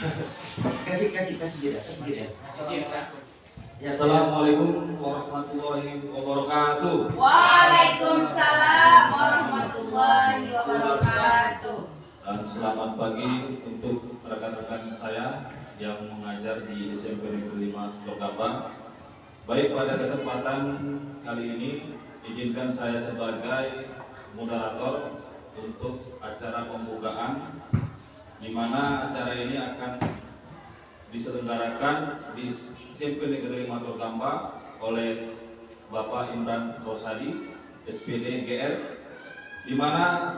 Kasih jeda. Ya, Assalamualaikum warahmatullahi wabarakatuh. Waalaikumsalam warahmatullahi wabarakatuh. Dan selamat pagi untuk rekan-rekan saya yang mengajar di SMP Negeri 5 Lokaba. Baik, pada kesempatan kali ini izinkan saya sebagai moderator untuk acara pembukaan, di mana acara ini akan diselenggarakan di SMP Negeri 5 Lokaba oleh Bapak Imran Rosadi, SPD GR, di mana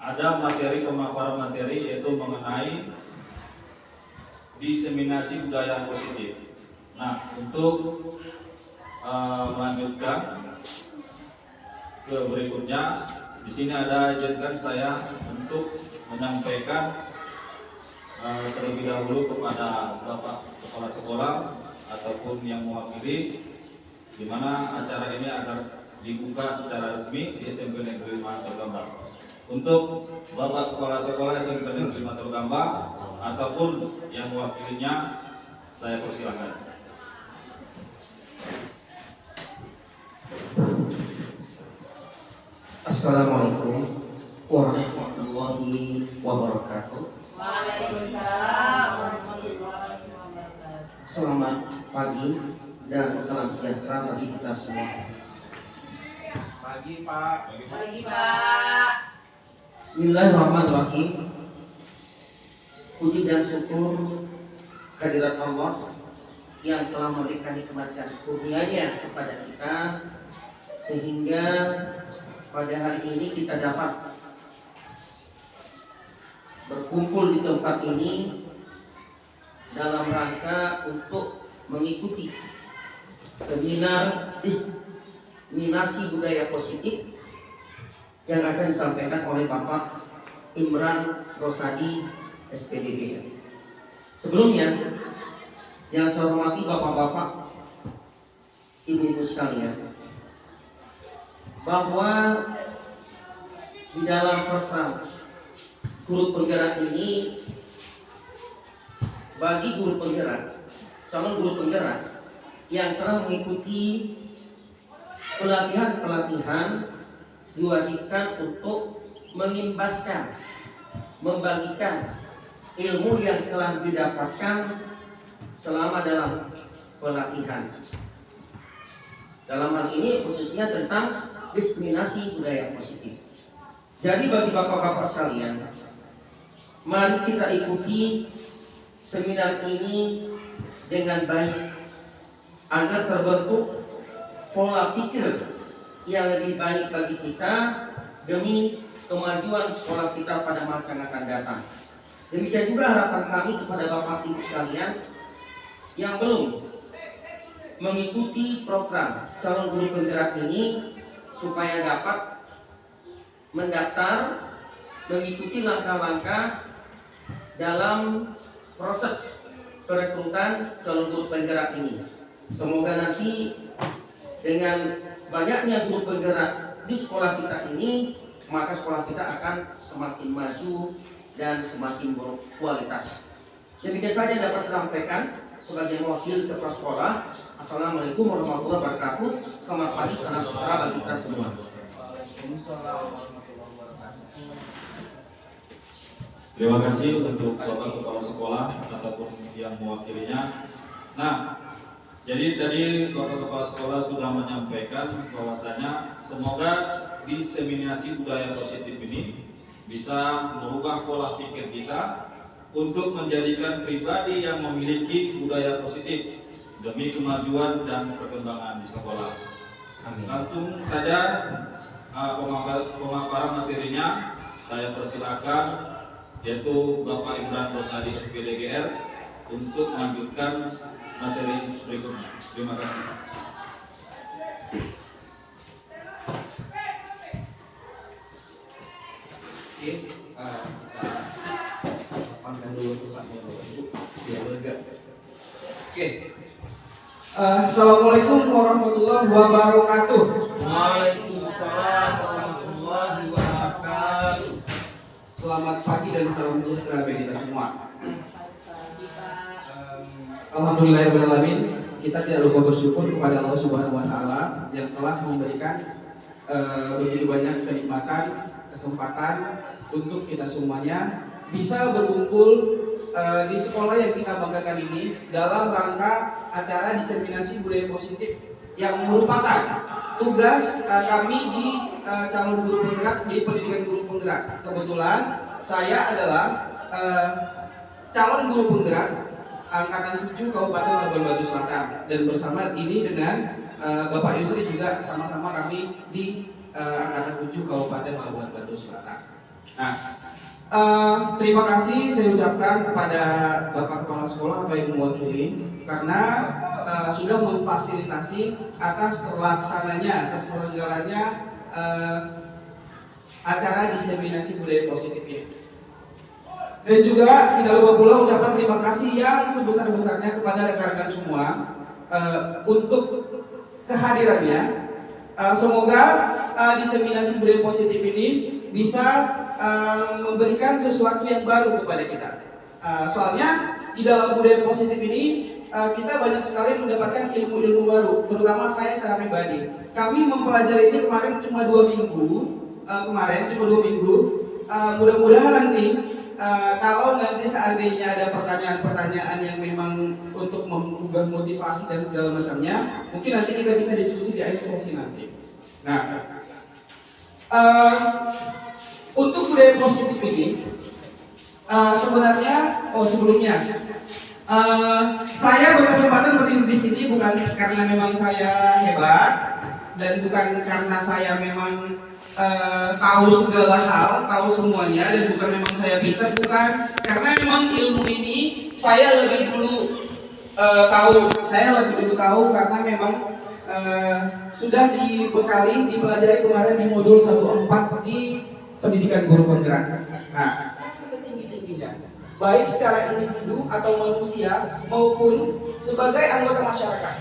ada pemaparan materi yaitu mengenai diseminasi budaya positif. Nah, untuk melanjutkan ke berikutnya, di sini ada izinkan saya untuk menyampaikan terlebih dahulu kepada Bapak Kepala Sekolah ataupun yang mewakili, di mana acara ini akan dibuka secara resmi di SMP Negeri 5 Tergamba. Untuk Bapak Kepala Sekolah SMP Negeri 5 Tergamba ataupun yang mewakilinya, saya persilakan. Assalamualaikum warahmatullahi wabarakatuh. Waalaikumsalam warahmatullahi wabarakatuh. Selamat pagi dan salam sejahtera bagi kita semua. Pagi Pak. Pagi Pak. Bismillahirrahmanirrahim. Puji dan syukur kehadirat Allah yang telah memberikan nikmat dan kurnia-Nya kepada kita, sehingga pada hari ini kita dapat berkumpul di tempat ini dalam rangka untuk mengikuti seminar diseminasi budaya positif yang akan disampaikan oleh Bapak Imran Rosadi, SPDG. Sebelumnya, yang saya hormati Bapak-bapak, Ibu-ibu sekalian, bahwa di dalam program guru penggerak ini, bagi guru penggerak, calon guru penggerak yang telah mengikuti pelatihan-pelatihan, diwajibkan untuk mengimbaskan, membagikan ilmu yang telah didapatkan selama dalam pelatihan. Dalam hal ini khususnya tentang diskriminasi budaya positif. Jadi bagi bapak-bapak sekalian, mari kita ikuti seminar ini dengan baik agar terbentuk pola pikir yang lebih baik bagi kita demi kemajuan sekolah kita pada masa yang akan datang. Demikian juga harapan kami kepada Bapak Ibu sekalian yang belum mengikuti program calon guru penggerak ini, supaya dapat mendaftar, mengikuti langkah-langkah dalam proses perekrutan calon guru penggerak ini. Semoga nanti dengan banyaknya guru penggerak di sekolah kita ini, maka sekolah kita akan semakin maju dan semakin berkualitas. Demikian saja yang dapat saya sampaikan sebagai wakil kepala sekolah. Assalamualaikum warahmatullahi wabarakatuh. Selamat pagi, salam sejahtera bagi kita semua. Waalaikumsalam warahmatullahi wabarakatuh. Terima kasih untuk Bapak Kepala Sekolah ataupun yang mewakilinya. Nah, jadi tadi Bapak Kepala Sekolah sudah menyampaikan bahwasanya semoga diseminasi budaya positif ini bisa merubah pola pikir kita untuk menjadikan pribadi yang memiliki budaya positif demi kemajuan dan perkembangan di sekolah. Langsung saja pemaparan materinya saya persilakan, yaitu Bapak Imran Rosadi, SPDGR, untuk melanjutkan materi berikutnya. Terima kasih. Oke, kita panggil dulu tempatnya Ibu biar lega. Oke. Assalamualaikum warahmatullahi wabarakatuh. Waalaikumsalam warahmatullahi wabarakatuh. Selamat pagi dan salam sejahtera bagi kita semua. Pagi Pak. Alhamdulillahirrahmanirrahim. Kita tidak lupa bersyukur kepada Allah Subhanahu wa Ta'ala yang telah memberikan begitu banyak kenikmatan, kesempatan untuk kita semuanya bisa berkumpul di sekolah yang kita banggakan ini dalam rangka acara diseminasi budaya positif yang merupakan tugas kami di calon guru penggerak di pendidikan guru penggerak. Kebetulan saya adalah calon guru penggerak Angkatan 7 Kabupaten Labuan Batu Selatan, dan bersama ini dengan Bapak Yusri juga sama-sama kami di Angkatan 7 Kabupaten Labuan Batu Selatan. Nah, terima kasih saya ucapkan kepada Bapak Kepala Sekolah atau yang mewakili karena sudah memfasilitasi atas terselenggaranya acara diseminasi budaya positif ini. Dan juga tidak lupa pula ucapan terima kasih yang sebesar-besarnya kepada rekan-rekan semua untuk kehadirannya. Semoga diseminasi budaya positif ini bisa memberikan sesuatu yang baru kepada kita. Soalnya di dalam budaya positif ini kita banyak sekali mendapatkan ilmu-ilmu baru, terutama saya secara pribadi. Kami mempelajari ini kemarin cuma 2 minggu. Mudah-mudahan nanti kalau nanti seandainya ada pertanyaan-pertanyaan yang memang untuk menggugah motivasi dan segala macamnya, mungkin nanti kita bisa diskusi di akhir sesi nanti. Nah, untuk budaya positif ini, sebelumnya saya berkesempatan berdiri di sini bukan karena memang saya hebat dan bukan karena saya memang tahu segala hal, tahu semuanya, dan bukan memang saya pintar, bukan, karena memang ilmu ini saya lebih dulu tahu karena memang sudah dipelajari kemarin di modul 1.4 di pendidikan guru penggerak. Nah, setinggi-tingginya, baik secara individu atau manusia maupun sebagai anggota masyarakat.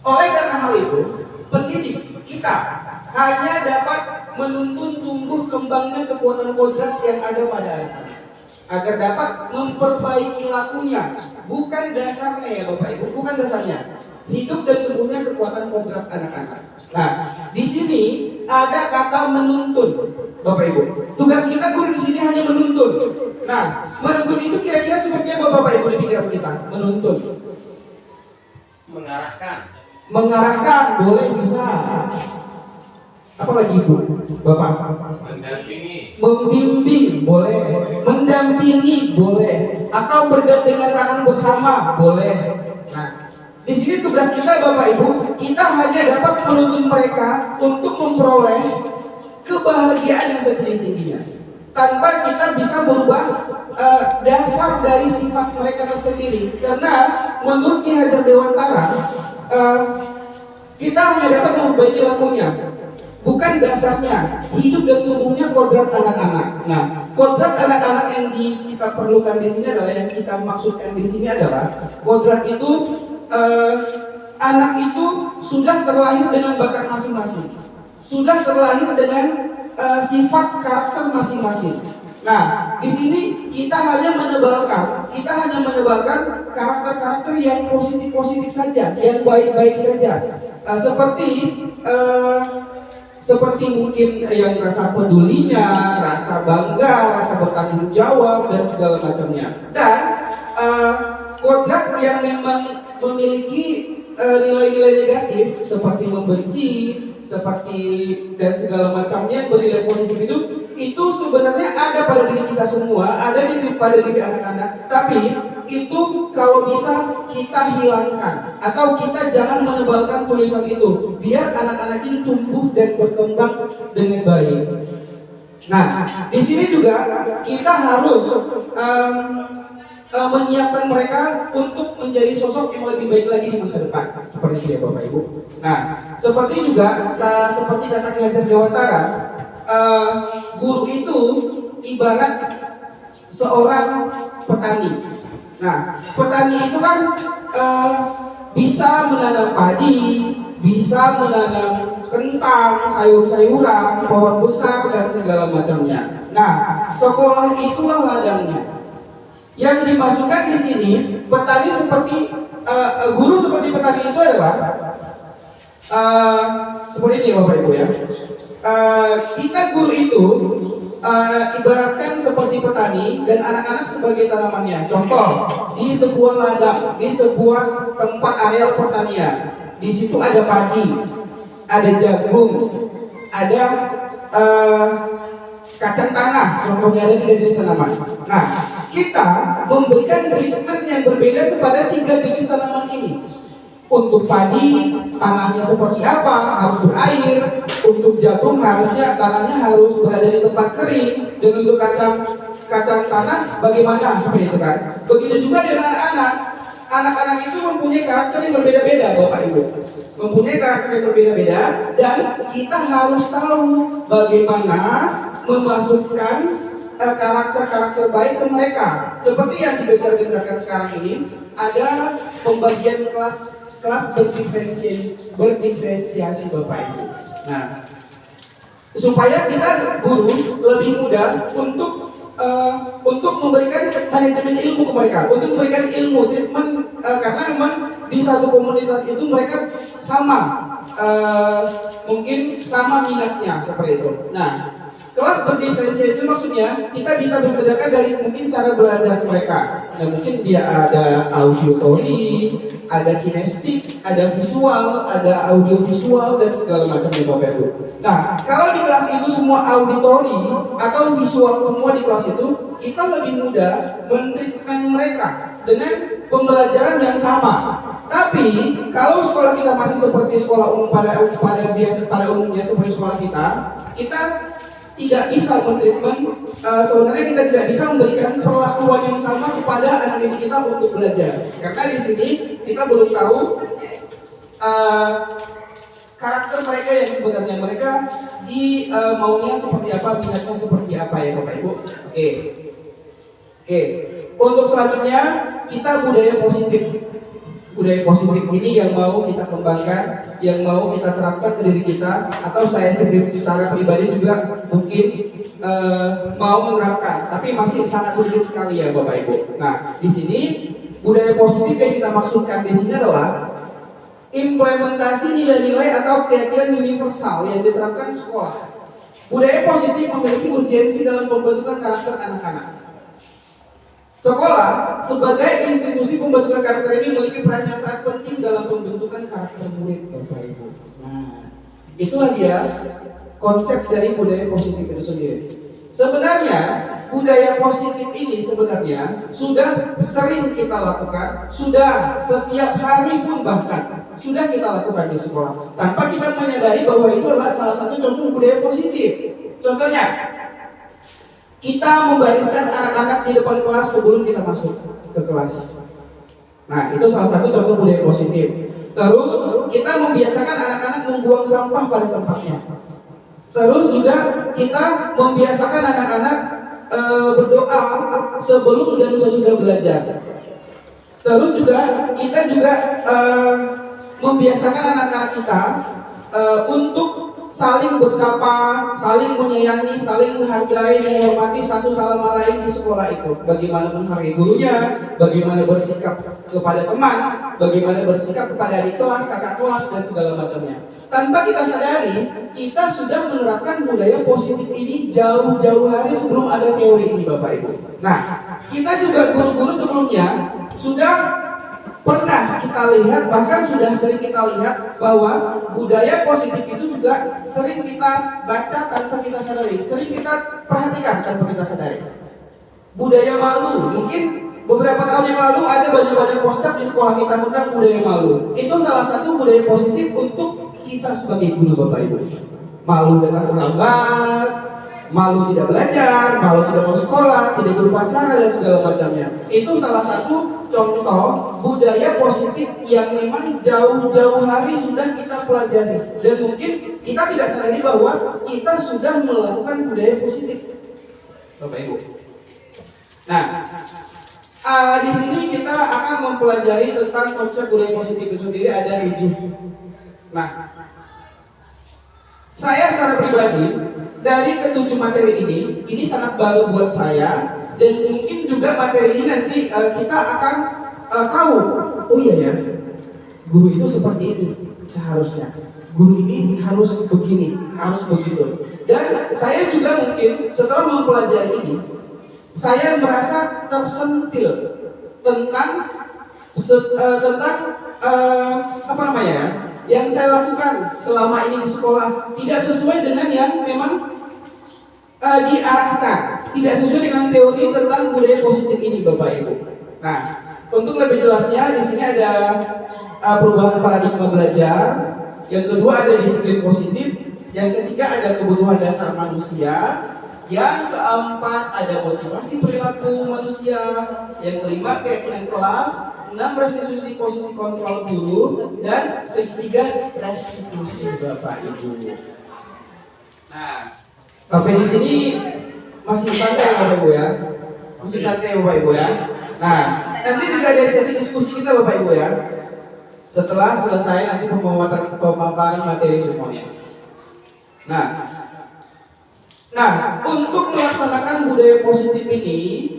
Oleh karena hal itu, pendidik kita hanya dapat menuntun tumbuh kembangnya kekuatan kodrat yang ada pada anak-anak agar dapat memperbaiki lakunya, bukan dasarnya ya Bapak Ibu, bukan dasarnya. Hidup dan tumbuhnya kekuatan kodrat anak-anak. Nah, di sini ada kata menuntun, Bapak Ibu. Tugas kita guru di sini hanya menuntun. Nah, menuntun itu kira-kira seperti apa Bapak Ibu di pikiran kita? Menuntun. Mengarahkan boleh, bisa. Apalagi Bu, Bapak? Membimbing boleh, mendampingi boleh, atau bergandengan tangan bersama boleh. Nah, di sini tugas kita Bapak Ibu, kita hanya dapat menuntun mereka untuk memperoleh kebahagiaan yang setinggi-tingginya, tanpa kita bisa merubah dasar dari sifat mereka tersendiri. Karena menurut Ki Hajar Dewantara, kita hanya dapat memperbaiki lakunya, bukan dasarnya. Hidup dan tumbuhnya kodrat anak-anak. Nah, kodrat anak-anak yang kita perlukan di sini adalah, yang kita maksudkan di sini adalah kodrat itu, anak itu sudah terlahir dengan bakat masing-masing, sudah terlahir dengan sifat karakter masing-masing. Nah, di sini kita hanya menebalkan karakter-karakter yang positif-positif saja, yang baik-baik saja, seperti mungkin yang rasa pedulinya, rasa bangga, rasa bertanggung jawab, dan segala macamnya. Dan kodrat yang memang memiliki nilai-nilai negatif seperti membenci, dan segala macamnya yang bernilai positif itu sebenarnya ada pada diri kita semua, ada pada diri anak-anak. Tapi itu kalau bisa kita hilangkan, atau kita jangan menebalkan tulisan itu, biar anak-anak ini tumbuh dan berkembang dengan baik. Nah, di sini juga kita harus menyiapkan mereka untuk menjadi sosok yang lebih baik lagi di masa depan, seperti itu ya Bapak Ibu. Nah, seperti kata Ki Hajar Dewantara, guru itu ibarat seorang petani. Nah, petani itu kan bisa menanam padi, bisa menanam kentang, sayur-sayuran, pohon besar, dan segala macamnya. Nah, sekolah itulah ladangnya. Yang dimasukkan di sini petani seperti guru seperti petani itu adalah seperti ini Bapak Ibu ya. Kita guru itu ibaratkan seperti petani dan anak-anak sebagai tanamannya. Contoh, di sebuah ladang, di sebuah tempat areal pertanian, di situ ada padi, ada jagung, ada kacang tanah. Contohnya ada 3 jenis tanaman. Nah, kita memberikan treatment yang berbeda kepada 3 jenis tanaman ini. Untuk padi, tanahnya seperti apa? Harus berair. Untuk jagung harusnya tanahnya harus berada di tempat kering. Dan untuk kacang tanah bagaimana? Seperti itu kan. Begitu juga dengan anak-anak. Anak-anak itu mempunyai karakter yang berbeda-beda, Bapak Ibu. Mempunyai karakter yang berbeda-beda dan kita harus tahu bagaimana memasukkan karakter-karakter baik ke mereka. Seperti yang digencar-gencarkan sekarang ini, ada pembagian kelas berdiferensiasi Bapak Ibu. Nah, supaya kita guru lebih mudah untuk memberikan manajemen ilmu ke mereka, untuk memberikan ilmu treatment, karena memang di satu komunitas itu mereka sama, mungkin sama minatnya seperti itu. Nah, kelas berdiferensiasi maksudnya kita bisa membedakan dari mungkin cara belajar mereka. Nah, mungkin dia ada auditory, ada kinestik, ada visual, ada audiovisual dan segala macamnya Bapak Ibu. Nah, kalau di kelas itu semua auditory atau visual semua di kelas itu, kita lebih mudah men-treatment mereka dengan pembelajaran yang sama. Tapi kalau sekolah kita masih seperti sekolah umum pada umumnya seperti sekolah kita tidak bisa mentreatment, sebenarnya kita tidak bisa memberikan perlakuan yang sama kepada anak didik kita untuk belajar. Karena di sini kita belum tahu karakter mereka yang sebenarnya mereka maunya seperti apa, minatnya seperti apa ya Bapak Ibu. Oke. Untuk selanjutnya kita budaya positif. Budaya positif ini yang mau kita kembangkan, yang mau kita terapkan ke diri kita, atau saya sendiri secara pribadi juga mungkin mau menerapkan, tapi masih sangat sedikit sekali ya Bapak Ibu. Nah, di sini budaya positif yang kita maksudkan di sini adalah implementasi nilai-nilai atau keyakinan universal yang diterapkan sekolah. Budaya positif memiliki urgensi dalam pembentukan karakter anak-anak. Sekolah sebagai institusi pembentukan karakter ini memiliki peran yang sangat penting dalam pembentukan karakter murid, Bapak Ibu. Nah, itulah dia konsep dari budaya positif itu sendiri. Sebenarnya budaya positif ini sebenarnya sudah sering kita lakukan, sudah setiap hari pun bahkan sudah kita lakukan di sekolah, tanpa kita menyadari bahwa itu adalah salah satu contoh budaya positif. Contohnya, kita membariskan anak-anak di depan kelas sebelum kita masuk ke kelas. Nah, itu salah satu contoh budaya positif. Terus, kita membiasakan anak-anak membuang sampah pada tempatnya. Terus juga kita membiasakan anak-anak berdoa sebelum dan sesudah belajar. Terus juga kita juga membiasakan anak-anak kita untuk saling bersapa, saling menyayangi, saling menghargai, menghormati satu sama lain di sekolah itu. Bagaimana menghargai gurunya, bagaimana bersikap kepada teman, bagaimana bersikap kepada adik kelas, kakak kelas, dan segala macamnya. Tanpa kita sadari, kita sudah menerapkan budaya positif ini jauh-jauh hari sebelum ada teori ini Bapak Ibu. Nah, kita juga guru-guru sebelumnya sudah pernah kita lihat, bahkan sudah sering kita lihat bahwa budaya positif itu juga sering kita baca tanpa kita sadari, sering kita perhatikan tanpa kita sadari. Budaya malu, mungkin beberapa tahun yang lalu ada banyak-banyak poster di sekolah kita tentang budaya malu. Itu salah satu budaya positif untuk kita sebagai guru Bapak Ibu. Malu dengan terlambat, malu tidak belajar, malu tidak mau sekolah, tidak berupacara dan segala macamnya. Itu salah satu contoh budaya positif yang memang jauh-jauh hari sudah kita pelajari, dan mungkin kita tidak sadari bahwa kita sudah melakukan budaya positif, Bapak Ibu. Nah, di sini kita akan mempelajari tentang konsep budaya positif itu sendiri, ada 7. Nah, saya secara pribadi dari ke-7 materi ini sangat baru buat saya, dan mungkin juga materi ini nanti kita akan tahu, oh iya ya, guru itu seperti ini seharusnya, guru ini harus begini, harus begitu. Dan saya juga mungkin setelah mempelajari ini, saya merasa tersentil tentang apa namanya, yang saya lakukan selama ini di sekolah tidak sesuai dengan yang memang diarahkan, tidak sesuai dengan teori tentang budaya positif ini, Bapak Ibu. Nah, untuk lebih jelasnya di sini ada perubahan paradigma belajar, yang kedua ada disiplin positif, yang ketiga ada kebutuhan dasar manusia, yang keempat ada motivasi perilaku manusia, yang kelima keyakinan kelas, 6 restitusi posisi kontrol guru, dan segitiga restitusi Bapak Ibu. Nah, sampai di sini masih santai Bapak Ibu ya, masih santai Bapak Ibu ya. Nah, nanti juga ada sesi diskusi kita Bapak Ibu ya. Setelah selesai nanti pemaparan materi semuanya. Nah, untuk melaksanakan budaya positif ini,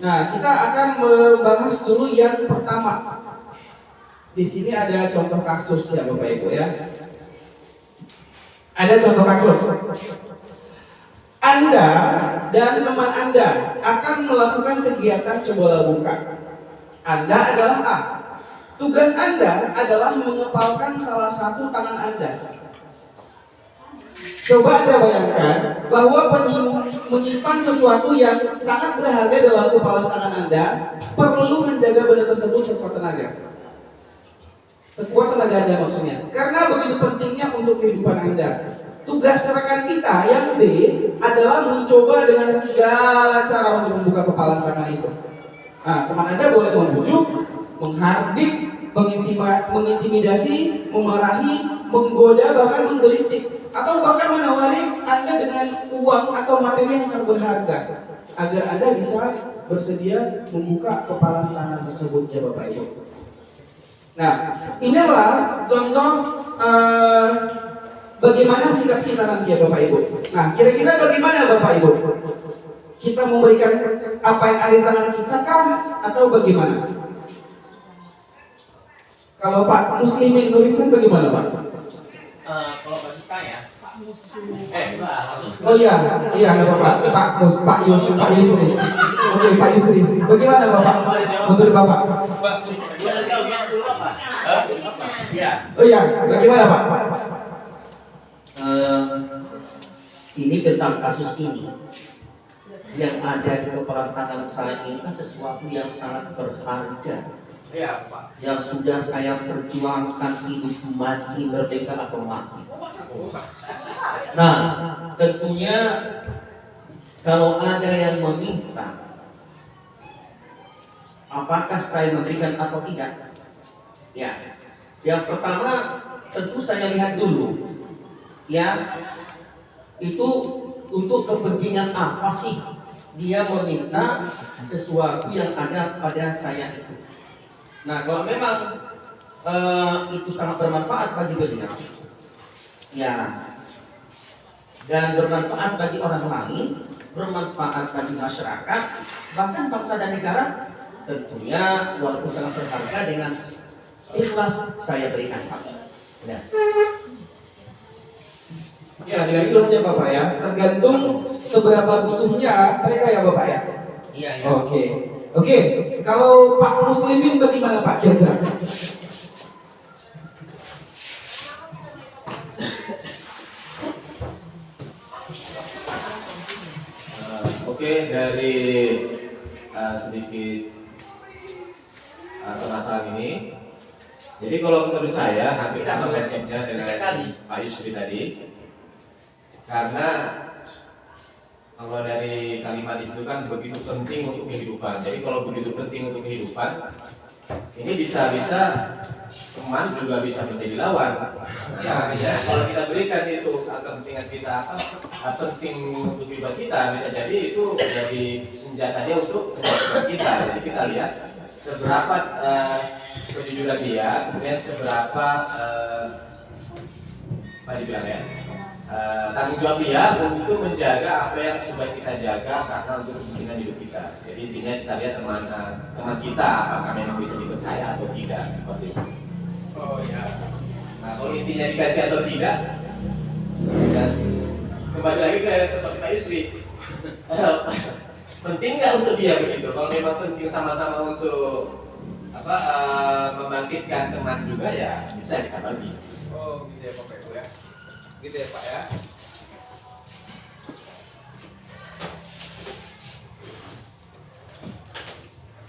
nah kita akan membahas dulu yang pertama. Di sini ada contoh kasus ya Bapak Ibu ya. Ada contoh kasus. Anda dan teman Anda akan melakukan kegiatan coba buka. Anda adalah A. Tugas Anda adalah mengepalkan salah satu tangan Anda. Coba Anda bayangkan bahwa menyimpan sesuatu yang sangat berharga dalam kepalan tangan Anda perlu menjaga benda tersebut sekuat tenaga. Sekuat tenaga Anda maksudnya. Karena begitu pentingnya untuk kehidupan Anda. Tugas rekan kita yang B adalah mencoba dengan segala cara untuk membuka kepalan tangan itu. Nah, teman Anda boleh membujuk, menghardik, mengintimidasi, memarahi, menggoda, bahkan menggelitik, atau bahkan menawari Anda dengan uang atau materi yang sangat berharga agar Anda bisa bersedia membuka kepalan tangan tersebut ya Bapak Ibu. Nah, inilah contoh bagaimana sikap kita nanti ya Bapak Ibu. Nah, kira-kira bagaimana Bapak Ibu? Kita memberikan apa yang ada di tangan kita kah atau bagaimana? Kalau Pak Muslimin Nurisan bagaimana Pak? Kalau bagi saya, oh iya nggak apa-apa. Pak Yusri. Oke, Pak Yusri. Bagaimana Bapak? Menurut Bapak? Oh iya, bagaimana Pak? Ini tentang kasus ini yang ada di kepala tangan saya ini kan sesuatu yang sangat berharga. Iya Pak. Yang sudah saya perjuangkan hidup mati, merdeka atau mati. Nah, tentunya kalau ada yang meminta, apakah saya memberikan atau tidak? Ya, yang pertama tentu saya lihat dulu, ya, itu untuk kepentingan apa sih dia meminta sesuatu yang ada pada saya itu. Nah, kalau memang itu sangat bermanfaat bagi beliau, ya, dan bermanfaat bagi orang lain, bermanfaat bagi masyarakat, bahkan bangsa dan negara, tentunya walaupun sangat berharga dengan ikhlas saya berikan Pak. Ya. Ya, dengan ikhlas ya Bapak ya. Tergantung seberapa butuhnya mereka ya Bapak ya. Iya. Oke. Kalau Pak Muslimin bagaimana Pak kira-kira? Oke, dari sedikit permasalahan ini. Jadi kalau menurut saya hampir sama konsepnya dengan Pak Yusri tadi. Karena kalau dari kalimat itu kan begitu penting untuk kehidupan. Jadi kalau begitu penting untuk kehidupan, ini bisa-bisa teman juga bisa menjadi lawan. Ya, kalau kita berikan itu kepentingan kita penting untuk kehidupan kita, bisa jadi itu jadi senjata dia untuk kehidupan kita. Jadi kita lihat seberapa kejujuran dia, kemudian seberapa apa dibilang ya, tanggung jawab dia untuk menjaga apa yang sudah kita jaga karena untuk kepentingan hidup kita. Jadi intinya kita lihat teman kita apakah memang bisa dipercaya atau tidak, seperti itu. Oh ya. Nah, kalau intinya dikasih atau tidak, ya, kembali lagi ke seperti Pak Yusri. Penting nggak untuk dia begitu? Kalau memang penting sama-sama untuk membangkitkan teman juga, ya bisa kita bagi. Oh gitu ya Bapak Ibu ya. Gitu ya Pak ya.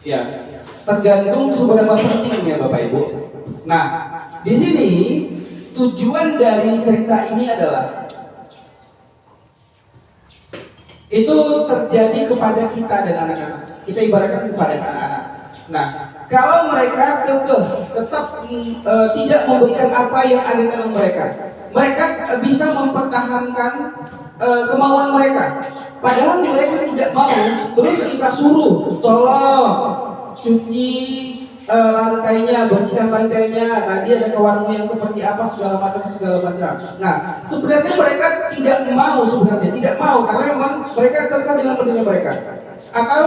Ya, tergantung seberapa pentingnya Bapak Ibu. Nah, di sini tujuan dari cerita ini adalah itu terjadi kepada kita dan anak-anak. Kita ibaratkan kepada anak-anak. Nah, kalau mereka kekeh tetap tidak memberikan apa yang ada dalam mereka, mereka bisa mempertahankan kemauan mereka. Padahal mereka tidak mau, terus kita suruh tolong cuci lantainya, bersihkan lantainya. Nah, dia ada ke warung yang seperti apa, segala macam. Nah, sebenarnya mereka tidak mau, karena memang mereka kekeh dengan pendirian mereka. Atau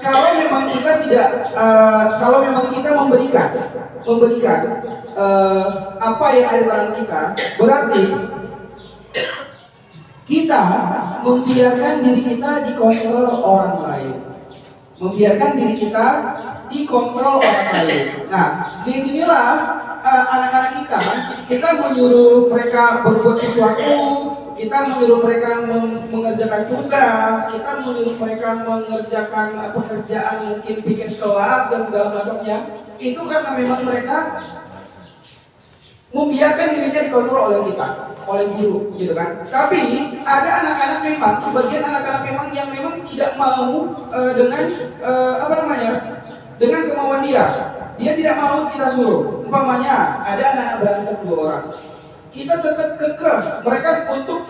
kalau memang kita tidak, kalau memang kita memberikan apa yang ada dalam kita, berarti kita membiarkan diri kita dikontrol orang lain. Nah, disinilah anak-anak kita menyuruh mereka berbuat sesuatu, kita menyuruh mereka mengerjakan tugas, kita menyuruh mereka mengerjakan pekerjaan mungkin bikin kelas dan segala macamnya. Itu karena memang mereka membiarkan dirinya dikontrol oleh kita, oleh guru, gitu kan. Tapi ada anak-anak memang, sebagian anak-anak memang yang memang tidak mau dengan dengan kemauan dia. Dia tidak mau kita suruh. Umpamanya ada anak-anak berantem 2 orang, kita tetap kekeh mereka untuk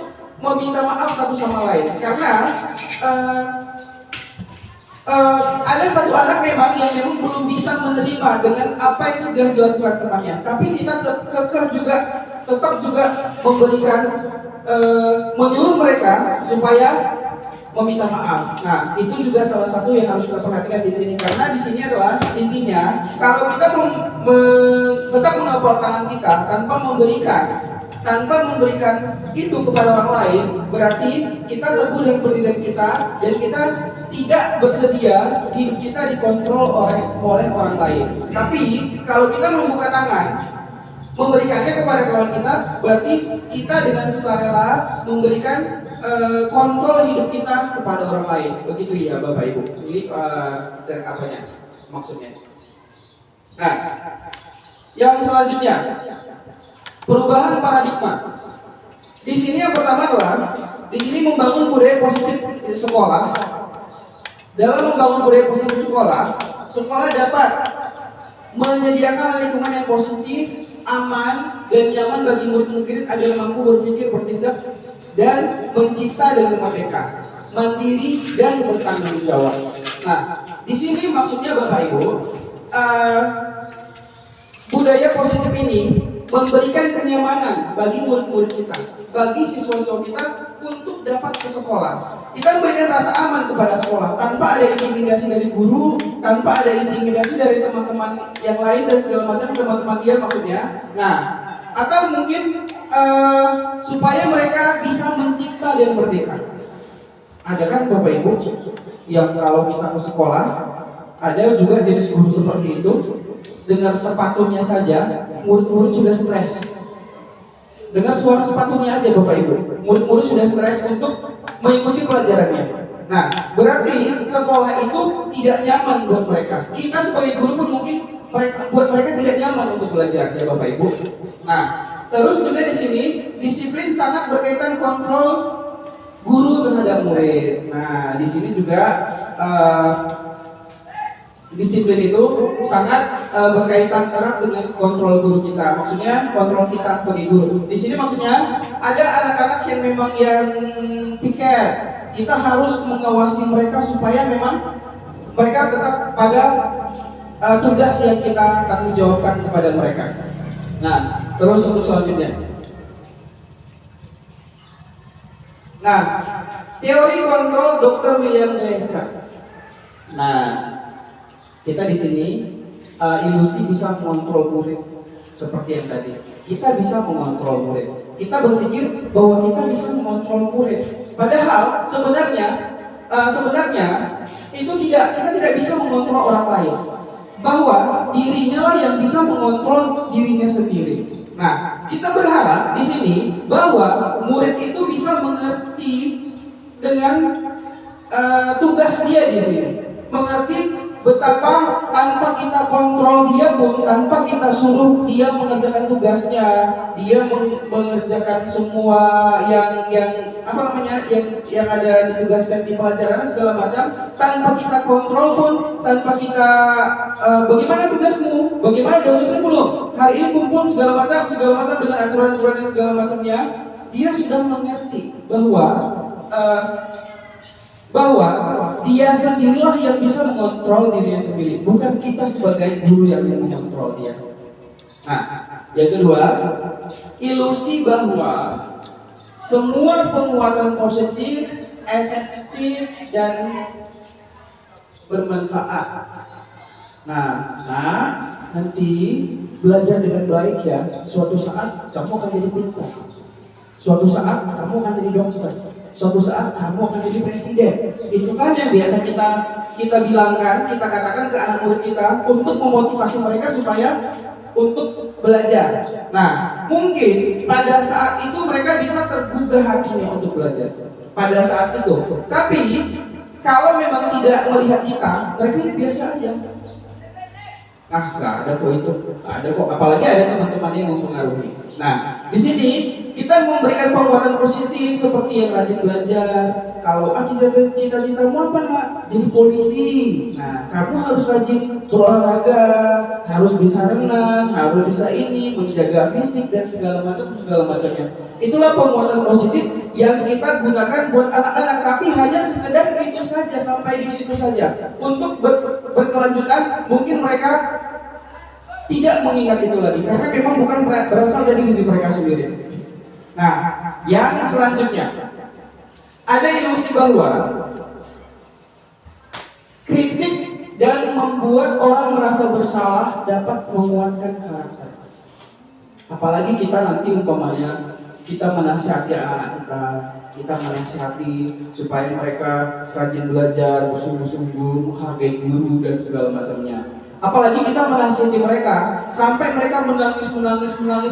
meminta maaf satu sama lain, karena ada satu anak memang yang memang belum bisa menerima dengan apa yang sudah dilakukan temannya, tapi kita kekeh juga tetap juga memberikan menyuruh mereka supaya meminta maaf. Nah, itu juga salah satu yang harus kita perhatikan di sini, karena di sini adalah intinya kalau kita tetap mengapal tangan kita tanpa memberikan itu kepada orang lain, berarti kita teguh dengan pendirian kita dan kita tidak bersedia hidup kita dikontrol oleh orang lain. Tapi kalau kita membuka tangan, memberikannya kepada kawan kita, berarti kita dengan sukarela memberikan kontrol hidup kita kepada orang lain. Begitu ya Bapak Ibu. Ini cara apanya maksudnya. Nah, yang selanjutnya, perubahan paradigma. Di sini yang pertama adalah di sini membangun budaya positif di sekolah. Dalam membangun budaya positif di sekolah dapat menyediakan lingkungan yang positif, aman, dan nyaman bagi murid-murid agar mampu berpikir, bertindak, dan mencipta dengan merdeka, mandiri, dan bertanggung jawab. Nah, di sini maksudnya Bapak Ibu, budaya positif ini memberikan kenyamanan bagi murid-murid kita, bagi siswa-siswa kita untuk dapat ke sekolah. Kita memberikan rasa aman kepada sekolah tanpa ada intimidasi dari guru, tanpa ada intimidasi dari teman-teman yang lain dan segala macam, teman-teman dia maksudnya. Nah, atau mungkin supaya mereka bisa mencipta dan merdeka. Ada kan Bapak Ibu yang kalau kita ke sekolah, ada juga jenis guru seperti itu, dengar sepatunya saja murid-murid sudah stres. Dengar suara sepatunya aja Bapak Ibu, murid-murid sudah stres untuk mengikuti pelajarannya. Nah, berarti sekolah itu tidak nyaman buat mereka. Kita sebagai guru pun mungkin buat mereka tidak nyaman untuk belajar ya Bapak Ibu. Nah, terus juga di sini disiplin sangat berkaitan kontrol guru terhadap murid. Nah, di sini juga disiplin itu sangat berkaitan erat dengan kontrol guru kita. Maksudnya kontrol kita sebagai guru. Di sini maksudnya ada anak-anak yang memang yang piket. Kita harus mengawasi mereka supaya memang mereka tetap pada tugas yang kita tanggung jawabkan kepada mereka. Nah, terus untuk selanjutnya. Nah, teori kontrol Dr. William Glasser. Nah, kita di sini ilusi bisa mengontrol murid seperti yang tadi. Kita bisa mengontrol murid. Kita berpikir bahwa kita bisa mengontrol murid. Padahal sebenarnya itu kita tidak bisa mengontrol orang lain. Bahwa dirinya lah yang bisa mengontrol dirinya sendiri. Nah, kita berharap di sini bahwa murid itu bisa mengerti dengan tugas dia di sini. Mengerti betapa tanpa kita kontrol dia pun, tanpa kita suruh dia mengerjakan tugasnya, dia mengerjakan semua yang ada ditugaskan di pelajaran segala macam, tanpa kita kontrol pun, tanpa kita bagaimana tugasmu, bagaimana dosennya belum, hari ini kumpul segala macam dengan aturan-aturan dan segala macamnya, dia sudah mengerti bahwa dia sendirilah yang bisa mengontrol dirinya sendiri, bukan kita sebagai guru yang mengontrol dia. Nah, yang kedua, ilusi bahwa semua penguatan positif, efektif, dan bermanfaat. Nah, nanti belajar dengan baik ya. Suatu saat kamu akan jadi pintar. Suatu saat kamu akan jadi dokter. Suatu saat kamu akan jadi presiden. Itu kan yang biasa kita bilangkan, kita katakan ke anak murid kita untuk memotivasi mereka supaya untuk belajar. Nah, mungkin pada saat itu mereka bisa tergugah hatinya untuk belajar. Pada saat itu. Tapi kalau memang tidak melihat kita, mereka ya biasa aja. Nah, nggak ada kok itu, nggak ada kok. Apalagi ada teman-teman yang mempengaruhi. Nah, di sini kita memberikan penguatan positif seperti yang rajin belajar. Kalau cita-citamu apa nak? Jadi polisi. Nah, kamu harus rajin berolahraga, harus bisa renang, harus bisa ini, menjaga fisik dan segala macamnya. Itulah penguatan positif yang kita gunakan buat anak-anak, tapi hanya sekedar itu saja, sampai di situ saja. Untuk berkelanjutan, mungkin mereka tidak mengingat itu lagi karena memang bukan berasal dari diri mereka sendiri. Nah, yang selanjutnya ada ilusi bahwa kritik dan membuat orang merasa bersalah dapat menguatkan karakter. Apalagi kita nanti umpamanya kita menasihati anak-anak kita menasihati supaya mereka rajin belajar, bersungguh-sungguh, menghargai guru dan segala macamnya. Apalagi kita menasihati mereka sampai mereka menangis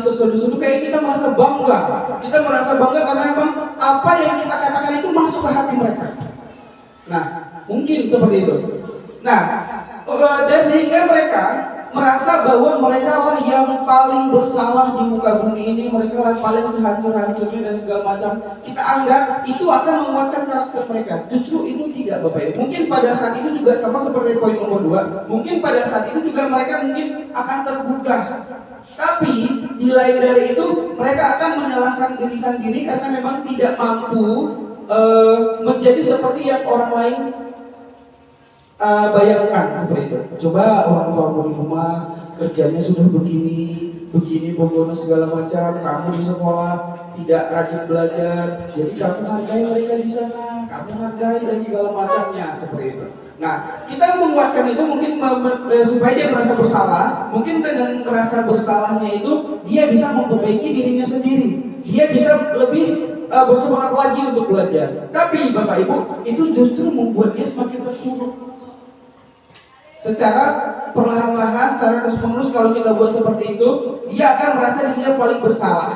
terseduh-seduh, kayak kita merasa bangga. Kita merasa bangga karena memang apa yang kita katakan itu masuk ke hati mereka. Nah, mungkin seperti itu. Nah, dan sehingga mereka merasa bahwa mereka lah yang paling bersalah di muka bumi ini, mereka lah paling sehancur-hancurnya dan segala macam. Kita anggap itu akan menguatkan karakter mereka. Justru itu tidak, Bapak Ibu. Mungkin pada saat itu juga sama seperti poin nomor 2. Mungkin pada saat itu juga mereka mungkin akan tergugah. Tapi di lain dari itu mereka akan menyalahkan diri sendiri karena memang tidak mampu menjadi seperti yang orang lain bayangkan seperti itu. Coba orang tua di rumah kerjanya sudah begini pokoknya segala macam. Kamu di sekolah tidak rajin belajar, jadi kamu hargai mereka di sana, kamu hargai dan segala macamnya seperti itu. Nah, kita menguatkan itu mungkin supaya dia merasa bersalah. Mungkin dengan merasa bersalahnya itu dia bisa memperbaiki dirinya sendiri. Dia bisa lebih bersemangat lagi untuk belajar. Tapi Bapak Ibu, itu justru membuat dia semakin terpuruk. Secara perlahan-lahan, secara terus-menerus kalau kita buat seperti itu, dia akan merasa dirinya paling bersalah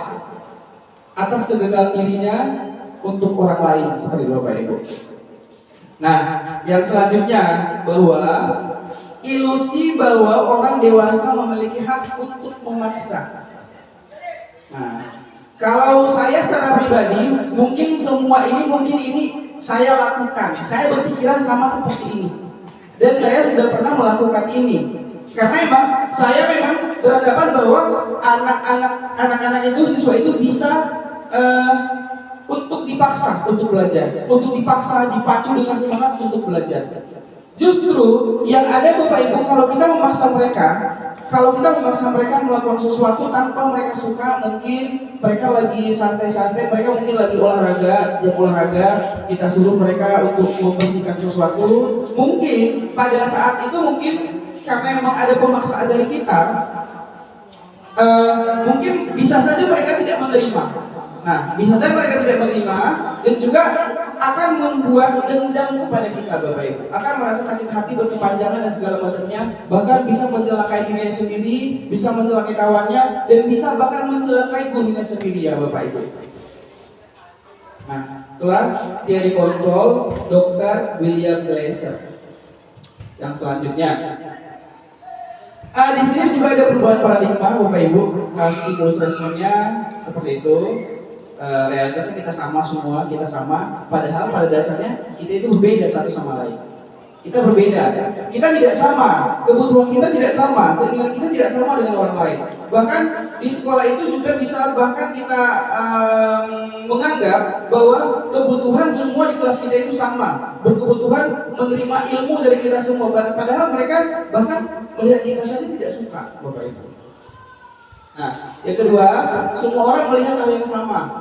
atas kegagalan dirinya untuk orang lain, seperti Bapak Ibu. Nah, yang selanjutnya bahwa ilusi bahwa orang dewasa memiliki hak untuk memaksa. Nah, kalau saya secara pribadi, mungkin semua ini saya lakukan. Saya berpikiran sama seperti ini. Dan saya sudah pernah melakukan ini. Karena saya memang beranggapan bahwa anak-anak itu, siswa itu bisa untuk dipaksa untuk belajar, untuk dipaksa, dipacu dengan semangat untuk belajar. Justru yang ada Bapak Ibu, kalau kita memaksa mereka, kalau kita memaksa mereka melakukan sesuatu tanpa mereka suka, mungkin mereka lagi santai-santai, mereka mungkin lagi olahraga, jam olahraga, kita suruh mereka untuk membersihkan sesuatu, mungkin pada saat itu mungkin karena memang ada pemaksaan dari kita, mungkin bisa saja mereka tidak menerima. Nah, bisa saja mereka tidak menerima dan juga akan membuat dendam kepada kita, Bapak Ibu. Akan merasa sakit hati berkepanjangan dan segala macamnya, bahkan bisa mencelakai dirinya sendiri, bisa mencelakai kawannya, dan bisa bahkan mencelakai gurunya sendiri ya Bapak Ibu. Nah, itulah teori kontrol Dr. William Glasser. Yang selanjutnya, di sini juga ada perubahan paradigma Bapak Ibu. Stimulus responnya seperti itu. Realitasnya kita sama semua, kita sama. Padahal pada dasarnya kita itu berbeda satu sama lain. Kita berbeda, kita tidak sama, kebutuhan kita tidak sama, keinginan kita tidak sama dengan orang lain. Bahkan di sekolah itu juga bisa bahkan kita menganggap bahwa kebutuhan semua di kelas kita itu sama, berkebutuhan menerima ilmu dari kita semua. Padahal mereka bahkan melihat kita saja tidak suka, Bapak Ibu. Nah, yang kedua, semua orang melihat hal yang sama.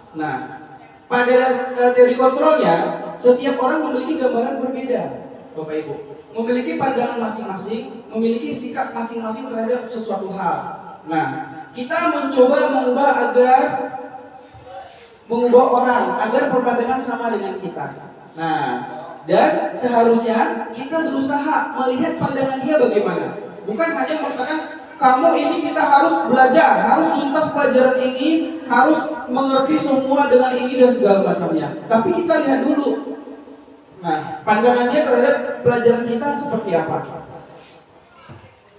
Nah, pada teori kontrolnya, setiap orang memiliki gambaran berbeda, Bapak Ibu. Memiliki pandangan masing-masing, memiliki sikap masing-masing terhadap sesuatu hal. Nah, kita mencoba mengubah orang agar berpandangan sama dengan kita. Nah, dan seharusnya kita berusaha melihat pandangan dia bagaimana. Bukan hanya memaksakan kamu ini kita harus belajar, harus tuntas pelajaran ini, harus mengerti semua dengan ini dan segala macamnya. Tapi kita lihat dulu, nah, pandangannya terhadap pelajaran kita seperti apa.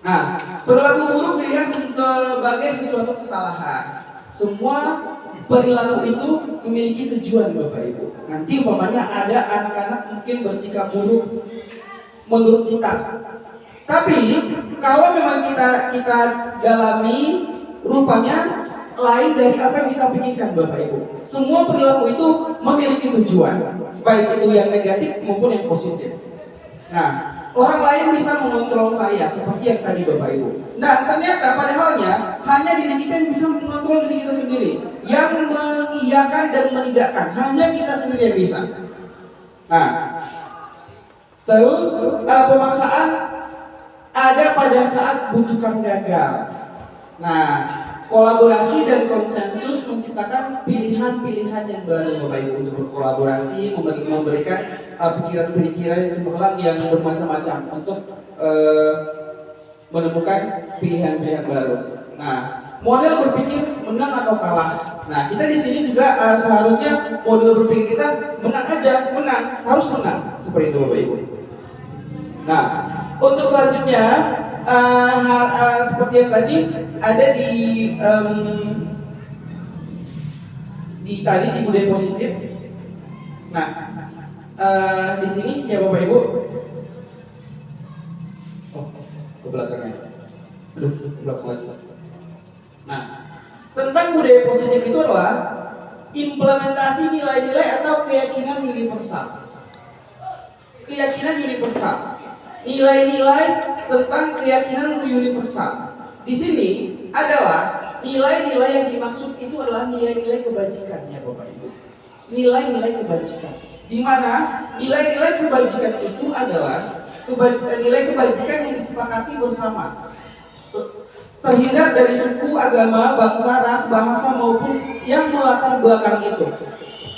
Nah, perilaku buruk dilihat sebagai sesuatu kesalahan. Semua perilaku itu memiliki tujuan, Bapak Ibu. Nanti umpamanya ada anak-anak mungkin bersikap buruk menurut kita. Tapi kalau memang kita dalami, rupanya lain dari apa yang kita pikirkan, Bapak Ibu. Semua perilaku itu memiliki tujuan, baik itu yang negatif maupun yang positif. Nah, orang lain bisa mengontrol saya seperti yang tadi, Bapak Ibu. Nah, ternyata padahalnya hanya diri kita yang bisa mengontrol diri kita sendiri, yang mengiyakan dan menidakkan hanya kita sendiri yang bisa. Nah, terus pemaksaan ada pada saat bujukan gagal. Nah, kolaborasi dan konsensus menciptakan pilihan-pilihan yang baru, Bapak Ibu, untuk berkolaborasi, memberikan pikiran-pikiran yang cemerlang yang bermacam-macam untuk menemukan pilihan-pilihan baru. Nah, model berpikir menang atau kalah. Nah, kita di sini juga seharusnya model berpikir kita menang aja, harus menang, seperti itu, Bapak Ibu. Nah, untuk selanjutnya seperti yang tadi ada di budaya positif. Nah, di sini ya Bapak Ibu. Oh, ke belakangnya. Aduh, ke belakang lagi. Nah, tentang budaya positif itu adalah implementasi nilai-nilai atau keyakinan universal. Keyakinan universal. Nilai-nilai tentang keyakinan universal. Di sini adalah nilai-nilai yang dimaksud itu adalah nilai-nilai kebajikan ya Bapak Ibu. Nilai-nilai kebajikan. Di mana nilai-nilai kebajikan itu adalah nilai kebajikan yang disepakati bersama. Terhindar dari suku, agama, bangsa, ras, bahasa maupun yang melatar belakang itu.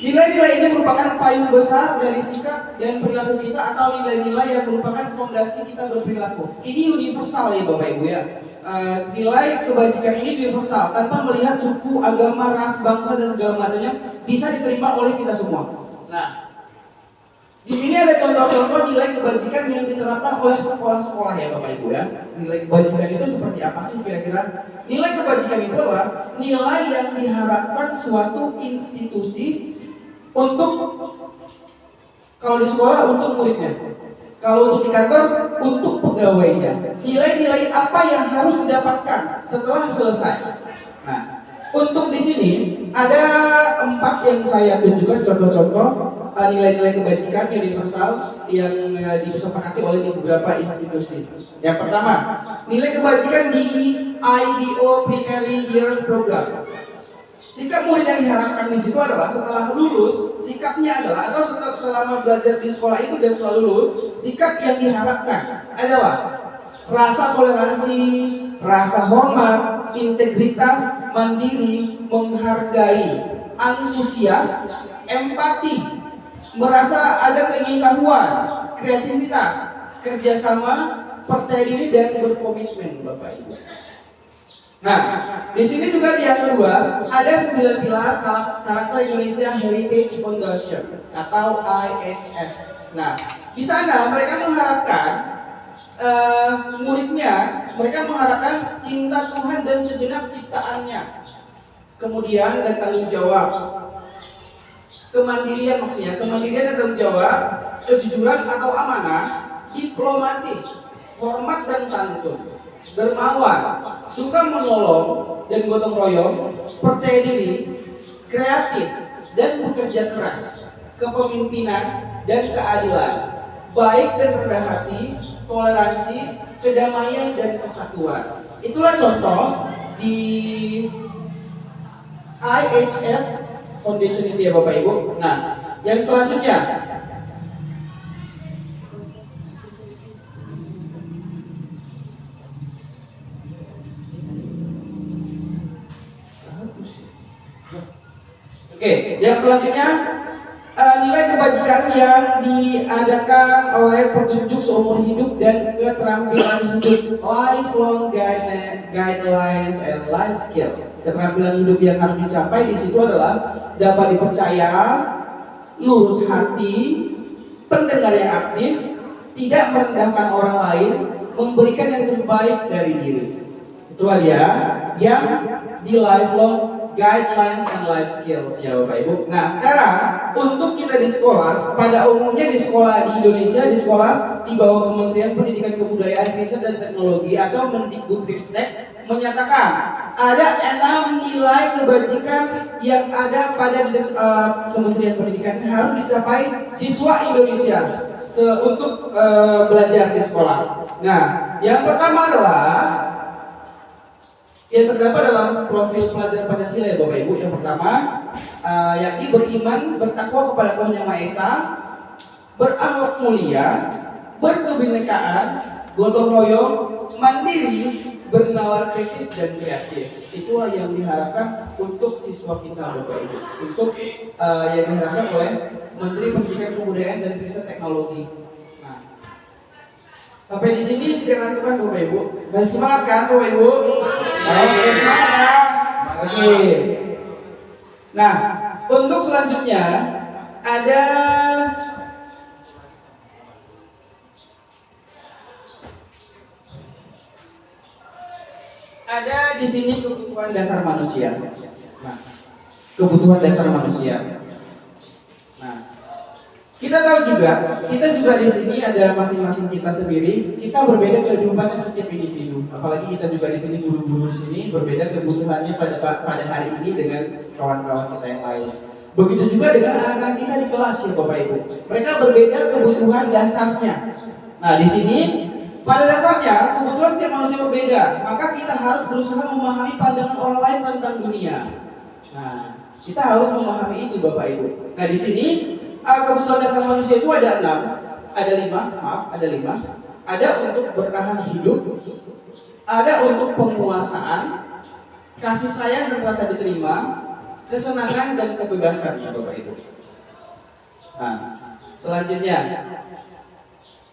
Nilai-nilai ini merupakan payung besar dari sikap dan perilaku kita atau nilai-nilai yang merupakan fondasi kita berperilaku. Ini universal ya Bapak Ibu ya. Nilai kebajikan ini universal tanpa melihat suku, agama, ras, bangsa dan segala macamnya bisa diterima oleh kita semua. Nah, di sini ada contoh-contoh nilai kebajikan yang diterapkan oleh sekolah-sekolah ya Bapak Ibu ya. Nilai kebajikan itu seperti apa sih kira-kira? Nilai kebajikan itu adalah nilai yang diharapkan suatu institusi untuk, kalau di sekolah untuk muridnya, kalau untuk di kantor untuk pegawainya. Nilai-nilai apa yang harus didapatkan setelah selesai. Nah, untuk di sini ada 4 yang saya tunjukkan contoh-contoh nilai-nilai kebajikan universal yang disepakati oleh beberapa institusi. Yang pertama, nilai kebajikan di IBO Pre-Early Years Program. Sikap murid yang diharapkan di situ adalah setelah lulus, sikapnya adalah atau setelah selama belajar di sekolah itu dan setelah lulus, sikap yang diharapkan adalah rasa toleransi, rasa hormat, integritas, mandiri, menghargai, antusias, empati, merasa ada keingintahuan, kreativitas, kerjasama, percaya diri dan berkomitmen, Bapak Ibu. Nah, di sini juga di yang kedua ada 9 pilar karakter Indonesia Heritage Foundation atau IHF. Nah, di sana mereka mengharapkan muridnya, mereka mengharapkan cinta Tuhan dan segenap ciptaannya, kemudian dan tanggung jawab, kemandirian maksudnya, kemandirian dan tanggung jawab, kejujuran atau amanah, diplomatis, hormat dan santun, dermawan, suka menolong dan gotong royong, percaya diri, kreatif dan bekerja keras, kepemimpinan dan keadilan, baik dan rendah hati, toleransi, kedamaian dan kesatuan. Itulah contoh di IHF Foundation itu ya Bapak Ibu. Nah, yang selanjutnya yang selanjutnya nilai kebajikan yang diadakan oleh petunjuk seumur hidup dan keterampilan hidup, lifelong guidelines and life skill. Keterampilan hidup yang harus dicapai di situ adalah dapat dipercaya, lurus hati, pendengar yang aktif, tidak merendahkan orang lain, memberikan yang terbaik dari diri. Itu dia yang di lifelong guidelines and life skills ya Bapak Ibu. Nah sekarang untuk kita di sekolah, pada umumnya di sekolah di Indonesia, di sekolah di bawah Kementerian Pendidikan Kebudayaan Riset dan Teknologi atau Mendikbudristek menyatakan ada 6 nilai kebajikan yang ada pada Kementerian Pendidikan yang harus dicapai siswa Indonesia untuk belajar di sekolah. Nah yang pertama adalah yang terdapat dalam profil pelajar Pancasila ya Bapak Ibu. Yang pertama, yakni beriman, bertakwa kepada Tuhan Yang Maha Esa, berakhlak mulia, berkebinekaan, gotong royong, mandiri, bernalar kritis dan kreatif. Itulah yang diharapkan untuk siswa kita Bapak Ibu. Untuk yang diharapkan oleh Menteri Pendidikan Kebudayaan dan Riset Teknologi. Sampai di sini tidak lakukan Bapak Ibu. Masih semangat kan Bapak Ibu? Oke, semangat ya. Oke. Nah, untuk selanjutnya ada di sini kebutuhan dasar manusia. Nah, kebutuhan dasar manusia. Nah, kita tahu juga, kita juga di sini ada masing-masing kita sendiri. Kita berbeda kehidupannya setiap individu. Apalagi kita juga di sini guru-guru di sini berbeda kebutuhannya pada hari ini dengan kawan-kawan kita yang lain. Begitu juga dengan anak-anak kita di kelas ya Bapak Ibu. Mereka berbeda kebutuhan dasarnya. Nah di sini pada dasarnya kebutuhan setiap manusia berbeda. Maka kita harus berusaha memahami pandangan orang lain tentang dunia. Nah kita harus memahami itu Bapak Ibu. Nah di sini kebutuhan dasar manusia itu ada 5. Ada 5. Ada untuk bertahan hidup, ada untuk penguasaan, kasih sayang dan rasa diterima, kesenangan dan kebebasan ya Bapak Ibu. Nah, selanjutnya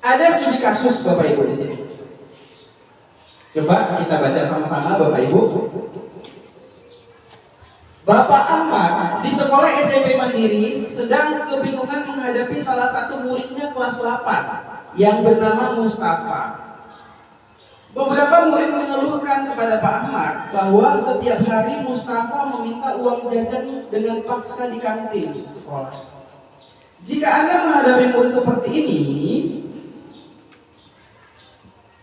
ada studi kasus Bapak Ibu di sini. Coba kita baca sama-sama Bapak Ibu. Bapak Ahmad di sekolah SMP Mandiri sedang kebingungan menghadapi salah satu muridnya kelas 8 yang bernama Mustafa. Beberapa murid mengeluhkan kepada Pak Ahmad bahwa setiap hari Mustafa meminta uang jajan dengan paksa di kantin sekolah. Jika Anda menghadapi murid seperti ini,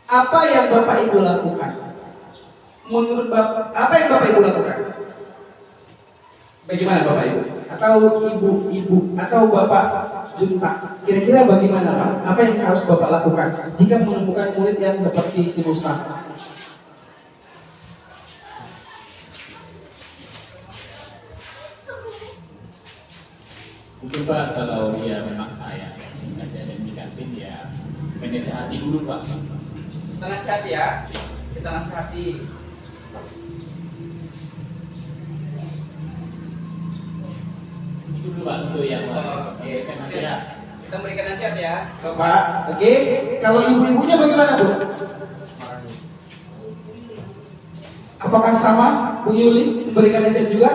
apa yang Bapak Ibu lakukan? Menurut Bapak, apa yang Bapak Ibu lakukan? Bagaimana Bapak Ibu? atau ibu-ibu atau bapak junta, kira-kira bagaimana Pak? Apa yang harus Bapak lakukan jika menemukan murid yang seperti si Mustafa? Mungkin Pak, kalau dia memang sayang saja dan di kantin ya menasihati dulu Pak. Kita nasihati ya, kita nasihati. Itu dulu Pak untuk yang memberikan nasihat. Kita berikan nasihat ya, Bapak. Oke, kalau ibu-ibunya bagaimana Bu? Apakah sama Bu Yuli memberikan nasihat juga?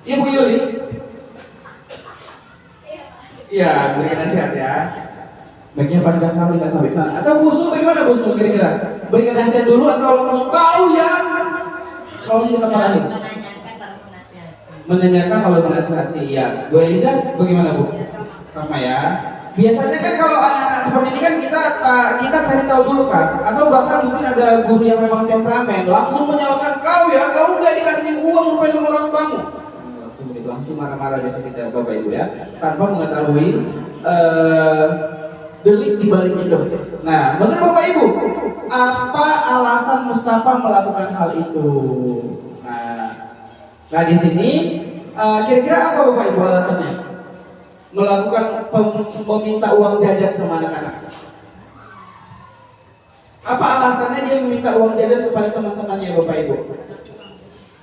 Iya Bu Yuli. Iya, berikan nasihat ya. Baiknya panjang kali nggak sampai sana. Atau Bu Sul bagaimana Bu Sul kira-kira? Berikan nasihat dulu atau langsung kau yang kalau sih kita marahin? Menanyakan kalau menasihati ya. Bu Eliza bagaimana Bu? Sama ya. Biasanya kan kalau anak-anak seperti ini kan kita cari tahu dulu kan, atau bahkan mungkin ada guru yang memang temperamen langsung menyalahkan kau ya, kau nggak dikasih uang rupanya sama orang tuamu. Langsung marah-marah biasa kita Bapak Ibu ya, tanpa mengetahui delik di balik itu. Nah, menurut Bapak Ibu, apa alasan Mustafa melakukan hal itu? Nah di sini kira-kira apa Bapak Ibu alasannya? Melakukan meminta uang jajan sama anak-anak. Apa alasannya dia meminta uang jajan kepada teman-temannya Bapak Ibu?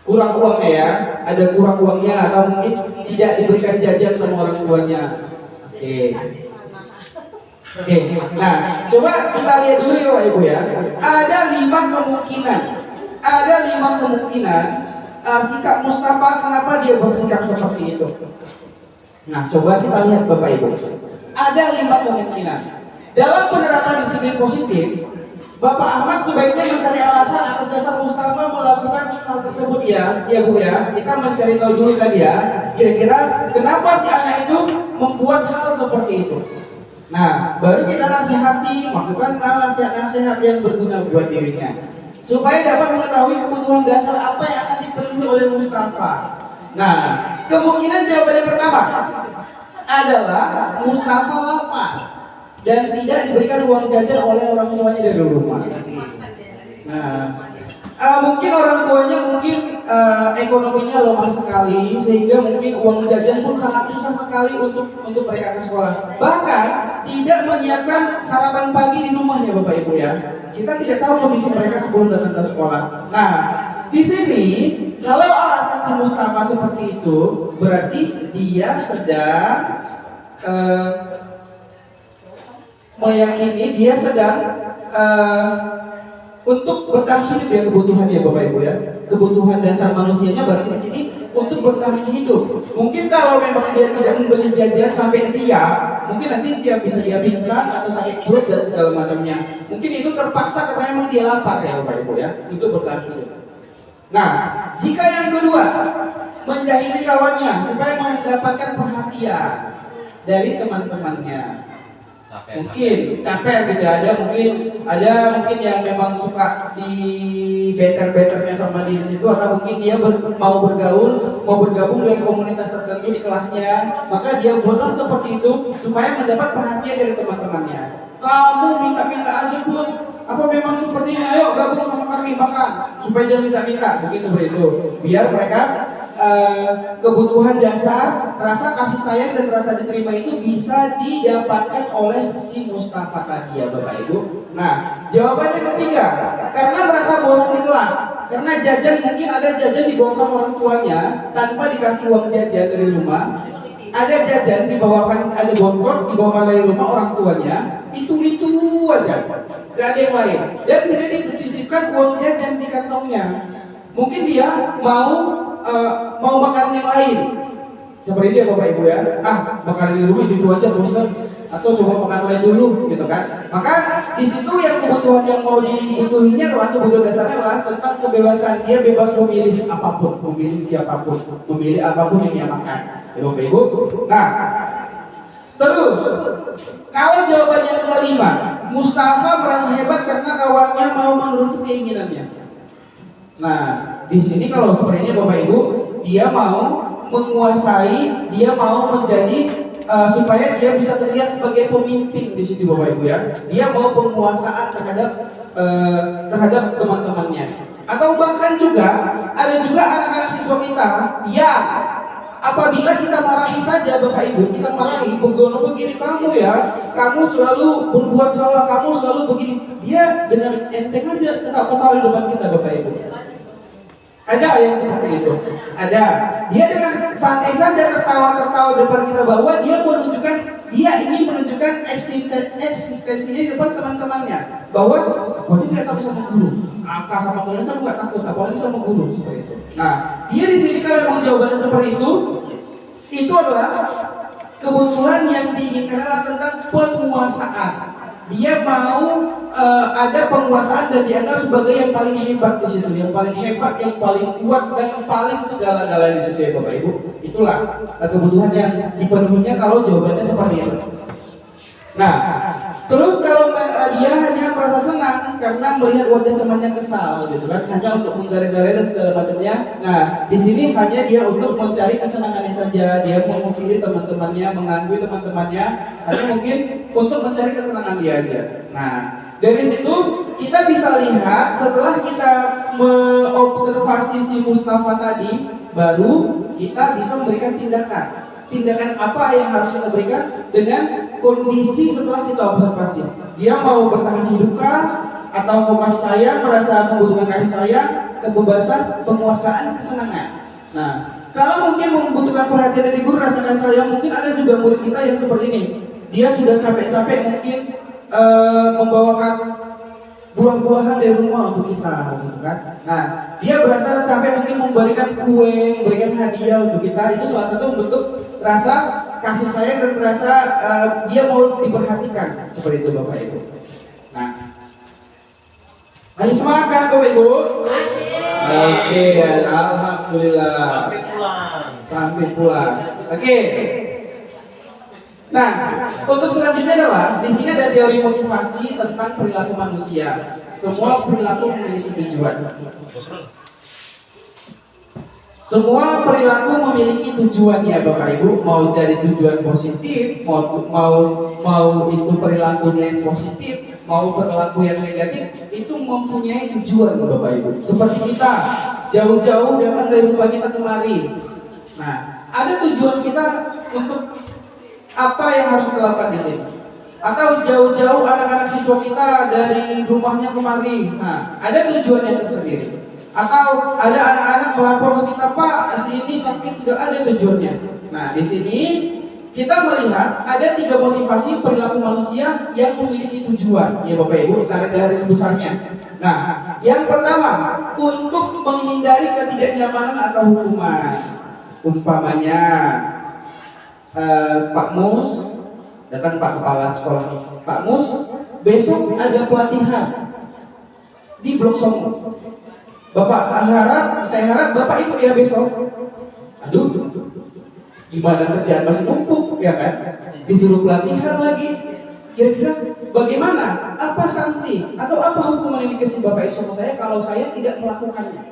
Kurang uangnya ya, ada kurang uangnya atau mungkin tidak diberikan jajan sama orang tuanya. Oke. Nah coba kita lihat dulu ya Bapak Ibu ya. Ada 5 kemungkinan sikap Mustafa kenapa dia bersikap seperti itu. Nah coba kita lihat Bapak Ibu. Ada 5 kemungkinan. Dalam penerapan disiplin positif, Bapak Ahmad sebaiknya mencari alasan atas dasar Mustafa melakukan hal tersebut ya Bu ya. Kita mencari tahu dulu tadi ya, kira-kira kenapa si anak itu membuat hal seperti itu. Nah, baru kita nasihati, masukkan nasihat-nasihat yang berguna buat dirinya, supaya dapat mengetahui kebutuhan dasar apa yang akan dipenuhi oleh Mustafa. Nah, kemungkinan jawaban yang pertama adalah Mustafa lapar dan tidak diberikan uang jajan oleh orang tuanya dari rumah. Nah, mungkin orang tuanya ekonominya lemah sekali sehingga mungkin uang jajan pun sangat susah sekali untuk mereka ke sekolah. Bahkan tidak menyiapkan sarapan pagi di rumahnya Bapak Ibu ya. Kita tidak tahu kondisi mereka sebelum datang ke sekolah. Nah, di sini kalau alasan si Mustafa seperti itu berarti dia sedang meyakini dia sedang untuk bertahan hidup ya kebutuhannya Bapak Ibu ya. Kebutuhan dasar manusianya berarti di sini untuk bertahan hidup. Mungkin kalau memang dia tidak membeli jajan sampai siap, mungkin nanti dia pingsan atau sakit perut dan segala macamnya. Mungkin itu terpaksa karena memang dia lapar ya Bapak Ibu ya, untuk bertahan hidup. Nah, jika yang kedua menjahili kawannya supaya mendapatkan perhatian dari teman-temannya. Mungkin capek gitu, ada mungkin yang memang suka di better-betternya sama dia di situ, atau mungkin dia mau bergabung dengan komunitas tertentu di kelasnya, maka dia buatlah seperti itu supaya mendapat perhatian dari teman-temannya. Kamu minta-minta aja pun, apa memang seperti ini? Ayo gabung sama kami makan, supaya jangan minta-minta, mungkin seperti itu. Biar mereka kebutuhan dasar, rasa kasih sayang dan rasa diterima itu bisa didapatkan oleh si Mustafa tadi ya Bapak Ibu. Nah, jawaban yang ketiga, karena merasa bosan di kelas, karena jajan mungkin ada jajan dibawakan orang tuanya tanpa dikasih uang jajan dari rumah. Ada jajan dibawakan, ada bonbon dibawakan dari rumah orang tuanya, itu aja, gak ada yang lain, dan tidak disisipkan uang jajan di kantongnya. Mungkin dia mau makanan yang lain, seperti itu ya Bapak Ibu ya. Makanan di rumah itu aja bosan, atau coba makan lain dulu gitu kan. Maka di situ yang kebutuhan yang mau dibutuhinya adalah kebutuhan dasarnya adalah tentang kebebasan. Dia bebas memilih apapun, memilih siapapun, memilih apapun yang dia makan ya Bapak Ibu. Nah, terus kalau jawaban yang kelima, Mustafa merasa hebat karena kawannya mau menuruti keinginannya. Nah, di sini kalau seperti ini Bapak Ibu, dia mau menguasai, dia mau menjadi supaya dia bisa terlihat sebagai pemimpin di situ Bapak Ibu ya. Dia mau penguasaan terhadap teman-temannya. Atau bahkan juga ada juga anak-anak siswa kita yang apabila kita marahi saja Bapak Ibu, kita marahi begini kamu ya, kamu selalu berbuat salah, kamu selalu begini. Dia dengan enteng aja ketawa-ketawa di depan kita Bapak Ibu. Ada yang seperti itu. Ada. Dia dengan santai saja tertawa-tertawa depan kita bahwa dia ingin menunjukkan eksistensinya di depan teman-temannya. Bahwa aku aja tidak takut sama guru. Akak sama kalian saya nggak takut, apalagi sama guru seperti itu. Nah, dia di sini kalau mau jawabannya seperti itu adalah kebutuhan yang diinginkan adalah tentang penguasaan. Dia mau ada penguasaan dan dianggap sebagai yang paling hebat di situ, yang paling hebat, yang paling kuat dan yang paling segala-galanya di situ ya Bapak Ibu. Itulah kebutuhan yang dipenuhinya kalau jawabannya seperti itu. Nah, terus kalau dia hanya merasa senang karena melihat wajah temannya kesal, gitu kan, hanya untuk menggare-gare dan segala macamnya. Nah, di sini hanya dia untuk mencari kesenangannya saja, dia mengusili teman-temannya, mengganggu teman-temannya, hanya mungkin untuk mencari kesenangan dia aja. Nah, dari situ kita bisa lihat setelah kita mengobservasi si Mustafa tadi, baru kita bisa memberikan tindakan apa yang harus kita berikan dengan kondisi setelah kita observasi. Dia mau bertahan hidupkah, atau mau kasih sayang, merasa membutuhkan kasih sayang, kebebasan, penguasaan, kesenangan. Nah, kalau mungkin membutuhkan perhatian dari guru, rasa kasih sayang, mungkin ada juga murid kita yang seperti ini. Dia sudah capek-capek mungkin membawakan buah-buahan dari rumah untuk kita, gitu kan. Nah, dia berasa capek mungkin memberikan kue, memberikan hadiah untuk kita. Itu salah satu bentuk rasa kasih sayang dan rasa dia mau diperhatikan, seperti itu Bapak Ibu. Nah, masih semangat kan Bapak Ibu? Oke, alhamdulillah. Sampai pulang. Oke. Nah, untuk selanjutnya adalah di sini ada teori motivasi tentang perilaku manusia. Semua perilaku memiliki tujuan. Semua perilaku memiliki tujuan ya Bapak Ibu. Mau jadi tujuan positif, mau itu perilakunya yang positif, mau perilaku yang negatif, itu mempunyai tujuan Bapak Ibu. Seperti kita jauh-jauh datang dari rumah kita kemari. Nah, ada tujuan kita untuk apa yang harus kita lakukan di sini. Atau jauh-jauh anak-anak siswa kita dari rumahnya kemari. Nah, ada tujuannya tersendiri. Atau ada anak-anak melapor ke kita, Pak, si ini sakit, sudah ada tujuannya. Nah, di sini kita melihat ada 3 motivasi perilaku manusia yang memiliki tujuan, ya Bapak Ibu, secara garis besarnya. Nah, yang pertama, untuk menghindari ketidaknyamanan atau hukuman. Umpamanya, Pak Mus datang, Pak Kepala Sekolah, Pak Mus, besok ada pelatihan di Blok Songo. Saya harap Bapak ikut ya besok. Aduh, gimana kerjaan masih numpuk ya kan? Disuruh pelatihan lagi. Kira-kira bagaimana? Apa sanksi atau apa hukuman yang dikasih Bapak sama saya kalau saya tidak melakukannya?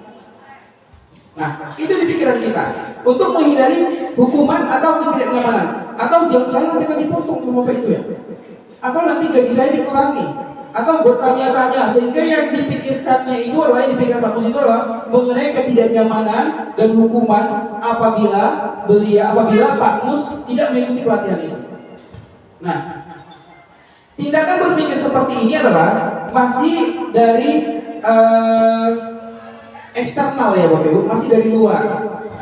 Nah, itu di pikiran kita untuk menghindari hukuman atau ketidaknyamanan. Atau jam saya nanti akan dipotong sama Bapak itu ya. Atau nanti gaji saya dikurangi. Atau bertanya-tanya, sehingga yang dipikirkannya itu adalah, yang dipikirkan Pak Mus itu adalah mengenai ketidaknyamanan dan hukuman apabila Pak Mus tidak mengikuti pelatihan itu. Nah, tindakan berpikir seperti ini adalah masih dari eksternal ya Bapak Ibu, masih dari luar.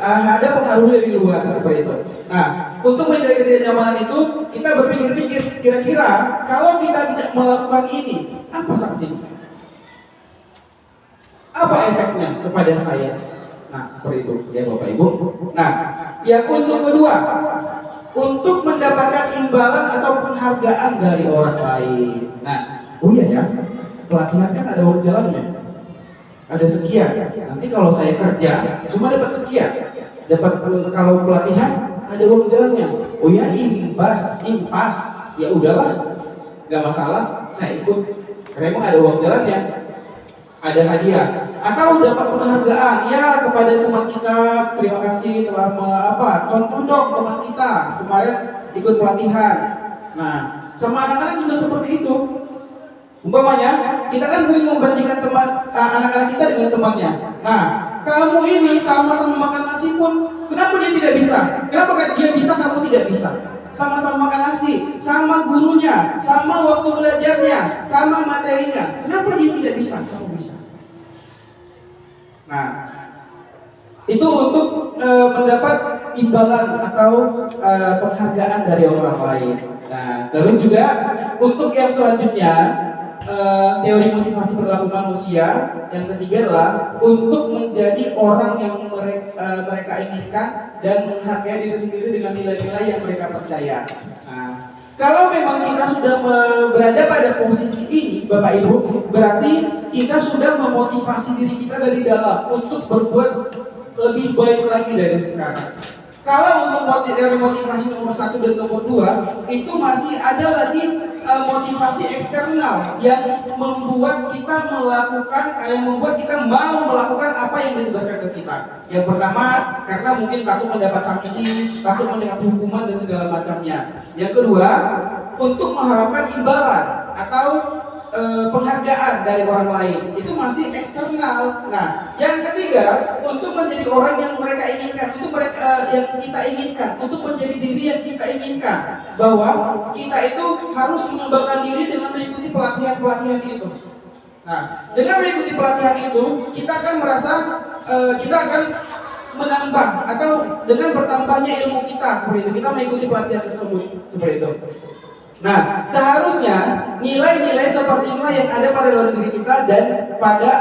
Ada pengaruh dari luar seperti itu. Nah, untuk menghindari ketidaknyamanan itu, kita berpikir-pikir kira-kira kalau kita tidak melakukan ini, apa sanksinya? Apa efeknya kepada saya? Nah, seperti itu ya Bapak Ibu. Nah, yang untuk kedua, untuk mendapatkan imbalan atau penghargaan dari orang lain. Nah, oh iya ya, pelatihan kan ada uang jalannya. Ada sekian. Nanti kalau saya kerja cuma dapat sekian. Kalau pelatihan ada uang jalannya. Oh ya, impas. Ya udahlah, nggak masalah, saya ikut. Karena emang ada uang jalannya. ada hadiah atau dapat penghargaan ya kepada teman kita, terima kasih telah contoh dong teman kita kemarin ikut pelatihan. Nah, sama anak-anak juga seperti itu. Umpamanya kita kan sering membandingkan anak-anak kita dengan temannya. Nah, kamu ini sama-sama makan nasi pun kenapa dia tidak bisa? Kenapa dia bisa kamu tidak bisa? Sama-sama makan nasi, sama gurunya, sama waktu belajarnya, sama materinya. Kenapa dia tidak bisa? Kamu bisa. Nah, itu untuk mendapat imbalan atau penghargaan dari orang lain. Nah, terus juga untuk yang selanjutnya teori motivasi perilaku manusia yang ketiga adalah untuk menjadi orang yang mereka inginkan dan menghargai diri sendiri dengan nilai-nilai yang mereka percaya. Nah, kalau memang kita sudah berada pada posisi ini, Bapak Ibu, berarti kita sudah memotivasi diri kita dari dalam untuk berbuat lebih baik lagi dari sekarang. Kalau untuk dari motivasi nomor 1 dan nomor 2 itu masih ada lagi motivasi eksternal yang membuat kita membuat kita mau melakukan apa yang ditugaskan ke kita. Yang pertama, karena mungkin takut mendapat sanksi, takut mendapat hukuman dan segala macamnya. Yang kedua, untuk mengharapkan imbalan atau penghargaan dari orang lain, itu masih eksternal. Nah, yang ketiga, untuk menjadi orang yang mereka inginkan, yang kita inginkan, untuk menjadi diri yang kita inginkan, bahwa kita itu harus mengembangkan diri dengan mengikuti pelatihan-pelatihan itu. Nah, dengan mengikuti pelatihan itu, kita akan merasa kita akan menambah atau dengan bertambahnya ilmu kita seperti itu. Kita mengikuti pelatihan tersebut seperti itu. Nah, seharusnya nilai-nilai seperti inilah yang ada pada dalam diri kita dan pada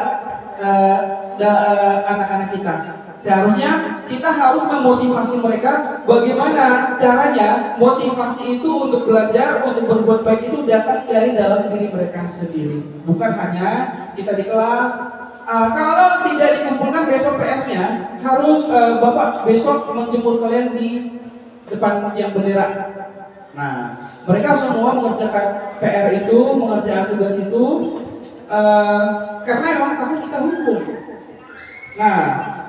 anak-anak kita. Seharusnya kita harus memotivasi mereka. Bagaimana caranya motivasi itu untuk belajar, untuk berbuat baik itu datang dari dalam diri mereka sendiri. Bukan hanya kita di kelas. Kalau tidak dikumpulkan besok PR-nya, harus Bapak besok menjemur kalian di depan tiang bendera. Nah, mereka semua mengerjakan PR itu, mengerjakan tugas itu karena memang takut kita hukum. Nah,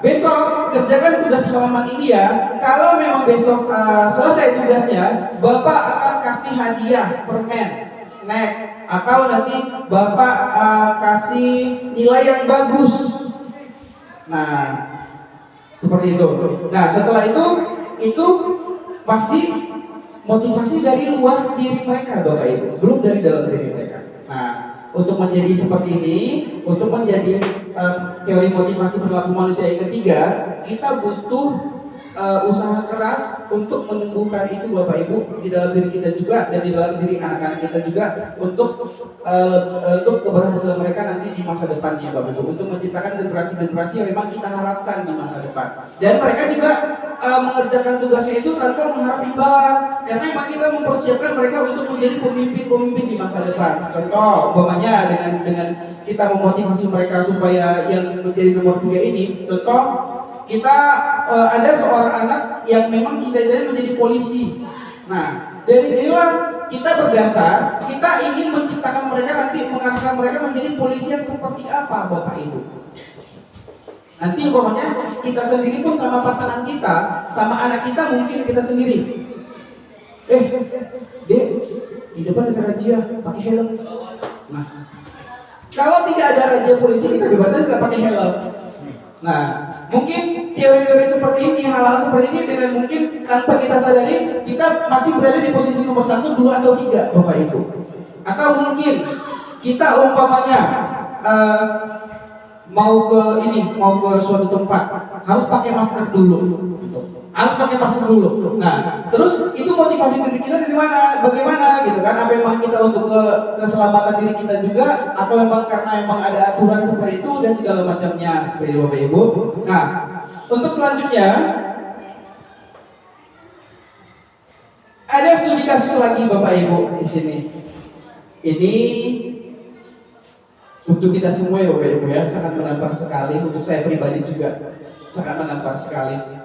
besok kerjakan tugas halaman ini ya. Kalau memang besok selesai tugasnya, Bapak akan kasih hadiah permen, snack, atau nanti Bapak kasih nilai yang bagus. Nah, seperti itu. Nah, setelah itu masih motivasi dari luar diri mereka, Bapak Ibu, belum dari dalam diri mereka. Nah, untuk menjadi seperti ini, untuk menjadi teori motivasi perilaku manusia yang ketiga, kita butuh usaha keras untuk menumbuhkan itu, Bapak Ibu, di dalam diri kita juga dan di dalam diri anak-anak kita juga untuk keberhasilan mereka nanti di masa depannya, Bapak Ibu, untuk menciptakan generasi-generasi yang memang kita harapkan di masa depan. Dan mereka juga mengerjakan tugasnya itu tanpa mengharap imbalan, karena memang kita mempersiapkan mereka untuk menjadi pemimpin-pemimpin di masa depan. Contoh, umpamanya dengan kita memotivasi mereka supaya yang menjadi nomor 3 ini, contoh kita ada seorang anak yang memang cita-citanya menjadi polisi. Nah, dari sinilah kita berdasar, kita ingin menciptakan mereka nanti, mengarahkan mereka menjadi polisi yang seperti apa, Bapak Ibu. Nanti umpamanya kita sendiri pun sama pasangan kita, sama anak kita, mungkin kita sendiri. Dek, di depan ada razia, pakai helm. Nah, kalau tidak ada razia polisi, kita bebasnya nggak pakai helm. Nah, mungkin teori-teori seperti ini, hal-hal seperti ini dengan mungkin tanpa kita sadari, kita masih berada di posisi nomor 1, 2, atau 3, Bapak Ibu. Atau mungkin kita umpamanya mau ke suatu tempat, harus pakai masker dulu. Nah, terus itu motivasi diri kita dari mana? Bagaimana gitu kan? Apa memang kita untuk keselamatan diri kita juga, atau memang karena memang ada aturan seperti itu dan segala macamnya, seperti itu, Bapak Ibu. Nah, untuk selanjutnya ada studi kasus lagi, Bapak Ibu, di sini. Ini untuk kita semua ya, Bapak Ibu ya, sangat menampar sekali. Untuk saya pribadi juga sangat menampar sekali.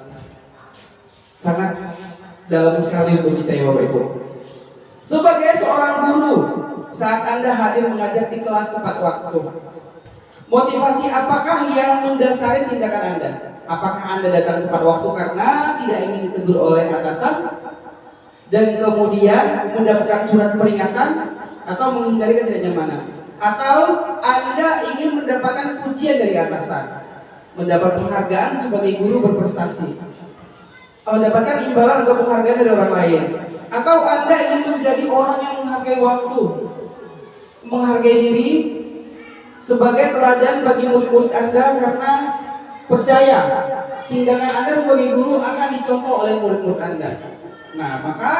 Sangat dalam sekali untuk kita ya, Bapak Ibu. Sebagai seorang guru, saat Anda hadir mengajar di kelas tepat waktu, Motivasi apakah yang mendasari tindakan Anda? Apakah Anda datang tepat waktu karena tidak ingin ditegur oleh atasan dan kemudian mendapatkan surat peringatan atau menghindari ketidaknyamanan? Atau Anda ingin mendapatkan pujian dari atasan, mendapat penghargaan sebagai guru berprestasi, mendapatkan imbalan atau penghargaan dari orang lain? Atau Anda ingin menjadi orang yang menghargai waktu, menghargai diri, sebagai teladan bagi murid-murid Anda karena percaya tindakan Anda sebagai guru akan dicontoh oleh murid-murid Anda. Nah, maka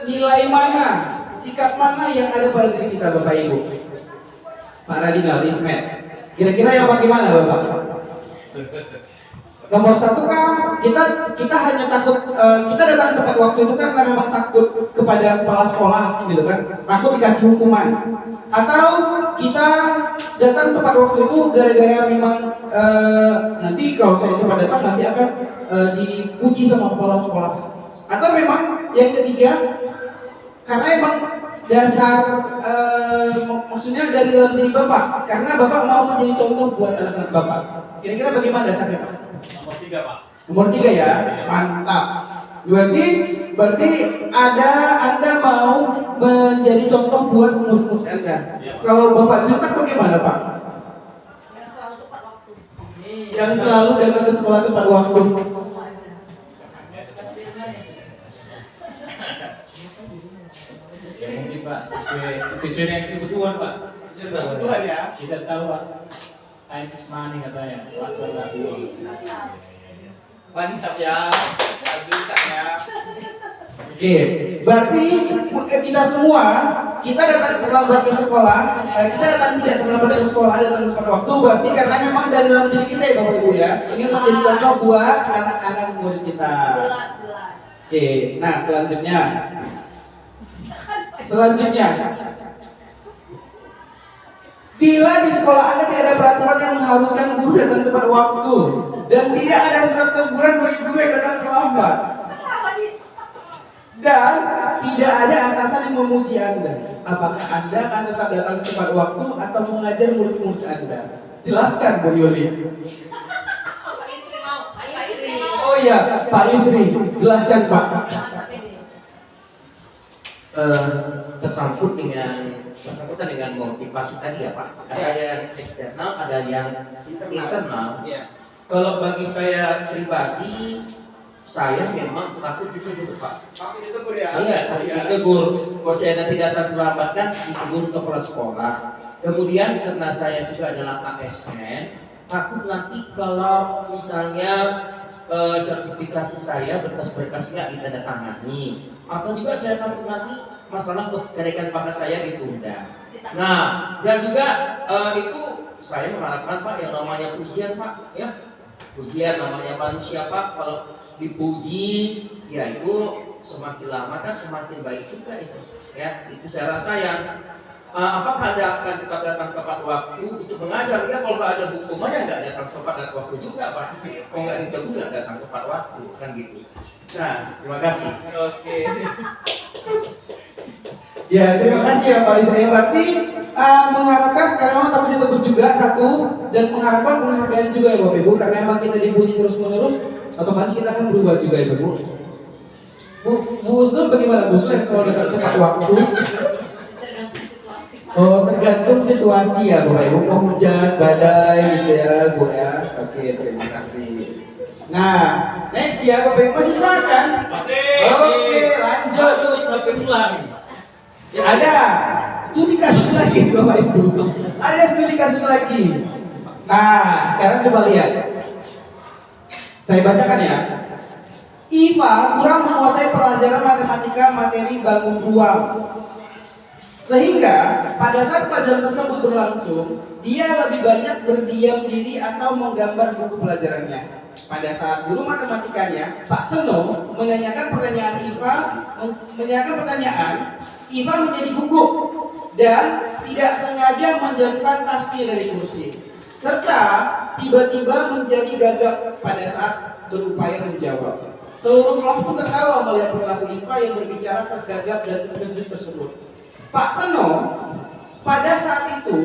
nilai mana, sikap mana yang ada pada diri kita Bapak Ibu? Pak Radinal, Ismet, kira-kira yang bagaimana Bapak? Nomor satu kan kita hanya takut, kita datang tepat waktu itu karena memang takut kepada kepala sekolah gitu kan, takut dikasih hukuman. Atau kita datang tepat waktu itu gara-gara memang nanti kalau saya cepat datang nanti akan dipuji sama kepala sekolah. Atau memang yang ketiga karena emang dasar maksudnya dari dalam diri Bapak, karena Bapak mau menjadi contoh buat anak-anak Bapak. Kira-kira bagaimana dasarnya Pak? Nomor 3 Pak. Nomor 3 ya, mantap. Berarti Anda mau menjadi contoh buat murid-murid Anda. Kalau Bapak Jutak bagaimana Pak? Yang selalu tepat waktu. Yang selalu datang ke sekolah tepat waktu. Ya mungkin Pak, sesuai yang kebutuhan Pak. Kebutuhan ya. Kita tahu Pak, time is money katanya. Waktu adalah uang. Mantap ya. Oke, berarti kita semua kita datang terlambat ke sekolah, kita datang tidak terlambat ke sekolah, datang tepat waktu. Berarti karena memang dari dalam diri kita ya Bapak Ibu ya, ingin menjadi contoh buat anak-anak murid kita. Jelas. Oke, nah selanjutnya, bila di sekolah Anda tidak ada peraturan yang mengharuskan guru datang tepat waktu dan tidak ada surat teguran bagi guru yang datang terlambat, dan tidak ada atasan yang memuji Anda, apakah Anda akan tetap datang tepat waktu atau mengajar murid-murid Anda? Jelaskan Bu Yuli. Oh iya, Pak Yusri, jelaskan Pak. Bersangkutan dengan motivasi tadi ya Pak. Ada yang eksternal, ada yang internal. Iya. Kalau bagi saya pribadi, saya memang takut ditegur Pak. Takut ditegur ya? Iya, takut ditegur. Kalau saya nanti datang terlambat kan ditegur kepala sekolah. Kemudian karena saya juga adalah ASN, takut nanti kalau misalnya sertifikasi saya berkas-berkas nggak ditandatangani, atau juga saya takut nanti masalah kenaikan pangkat saya ditunda. Nah, dan juga itu saya mengharapkan Pak yang namanya pujian Pak, ya pujian namanya manusia Pak, kalau dipuji ya itu semakin lama kan semakin baik juga itu, ya itu saya rasa yang apakah Anda akan tetap datang tepat waktu untuk mengajar? Ya kalau nggak ada hukumannya nggak datang tepat waktu juga Pak. Kalau nggak ditegur nggak datang tepat waktu kan gitu. Nah, terima kasih. Oke. Ya, terima kasih ya Pak Yusri. Berarti mengharapkan karena memang takut ditegur juga satu, dan mengharapkan penghargaan juga ya Bapak Ibu, karena memang kita dipuji terus menerus, otomatis kita akan berubah juga ya Bu. Bu Usnul bagaimana Bu Usnul yang selalu datang tepat waktu? Oh, tergantung situasi ya Bapak Ibu, mau hujan, badai gitu ya Bu ya. Oke, terima kasih. Nah, next ya Bapak Ibu, masih semangat kan? Masih. Oke, lanjut sampai pulang. Ya, ada studi kasus lagi Bapak Ibu. Ada studi kasus lagi. Nah, sekarang coba lihat. Saya bacakan ya. Iva kurang menguasai pelajaran matematika materi bangun ruang. Sehingga pada saat pelajaran tersebut berlangsung, dia lebih banyak berdiam diri atau menggambar buku pelajarannya. Pada saat guru matematikanya, Pak Seno, menanyakan pertanyaan, Iva menjadi gugup dan tidak sengaja menjatuhkan tasnya dari kursi, serta tiba-tiba menjadi gagap pada saat berupaya menjawab. Seluruh kelas pun tertawa melihat perilaku Iva yang berbicara tergagap dan terkejut tersebut. Pak Seno pada saat itu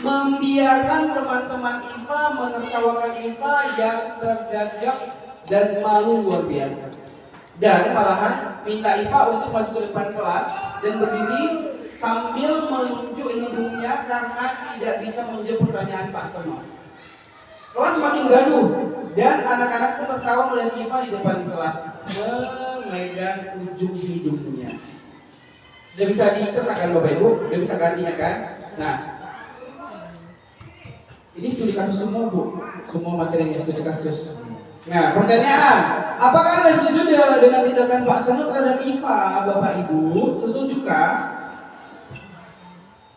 membiarkan teman-teman IPA menertawakan IPA yang tergagap dan malu luar biasa. Dan malahan minta IPA untuk maju ke depan kelas dan berdiri sambil menunjuk hidungnya karena tidak bisa menjawab pertanyaan Pak Seno. Kelas makin gaduh dan anak-anak pun tertawa melihat IPA di depan kelas memegang ujung hidungnya. Udah bisa diceritakan Bapak Ibu? Udah bisa gantinya kan? Nah, ini studi kasus semua Bu, semua materinya studi kasus. Nah, pertanyaan, apakah Anda setuju dengan tindakan Pak Seno terhadap IPA, Bapak Ibu? Setujukah?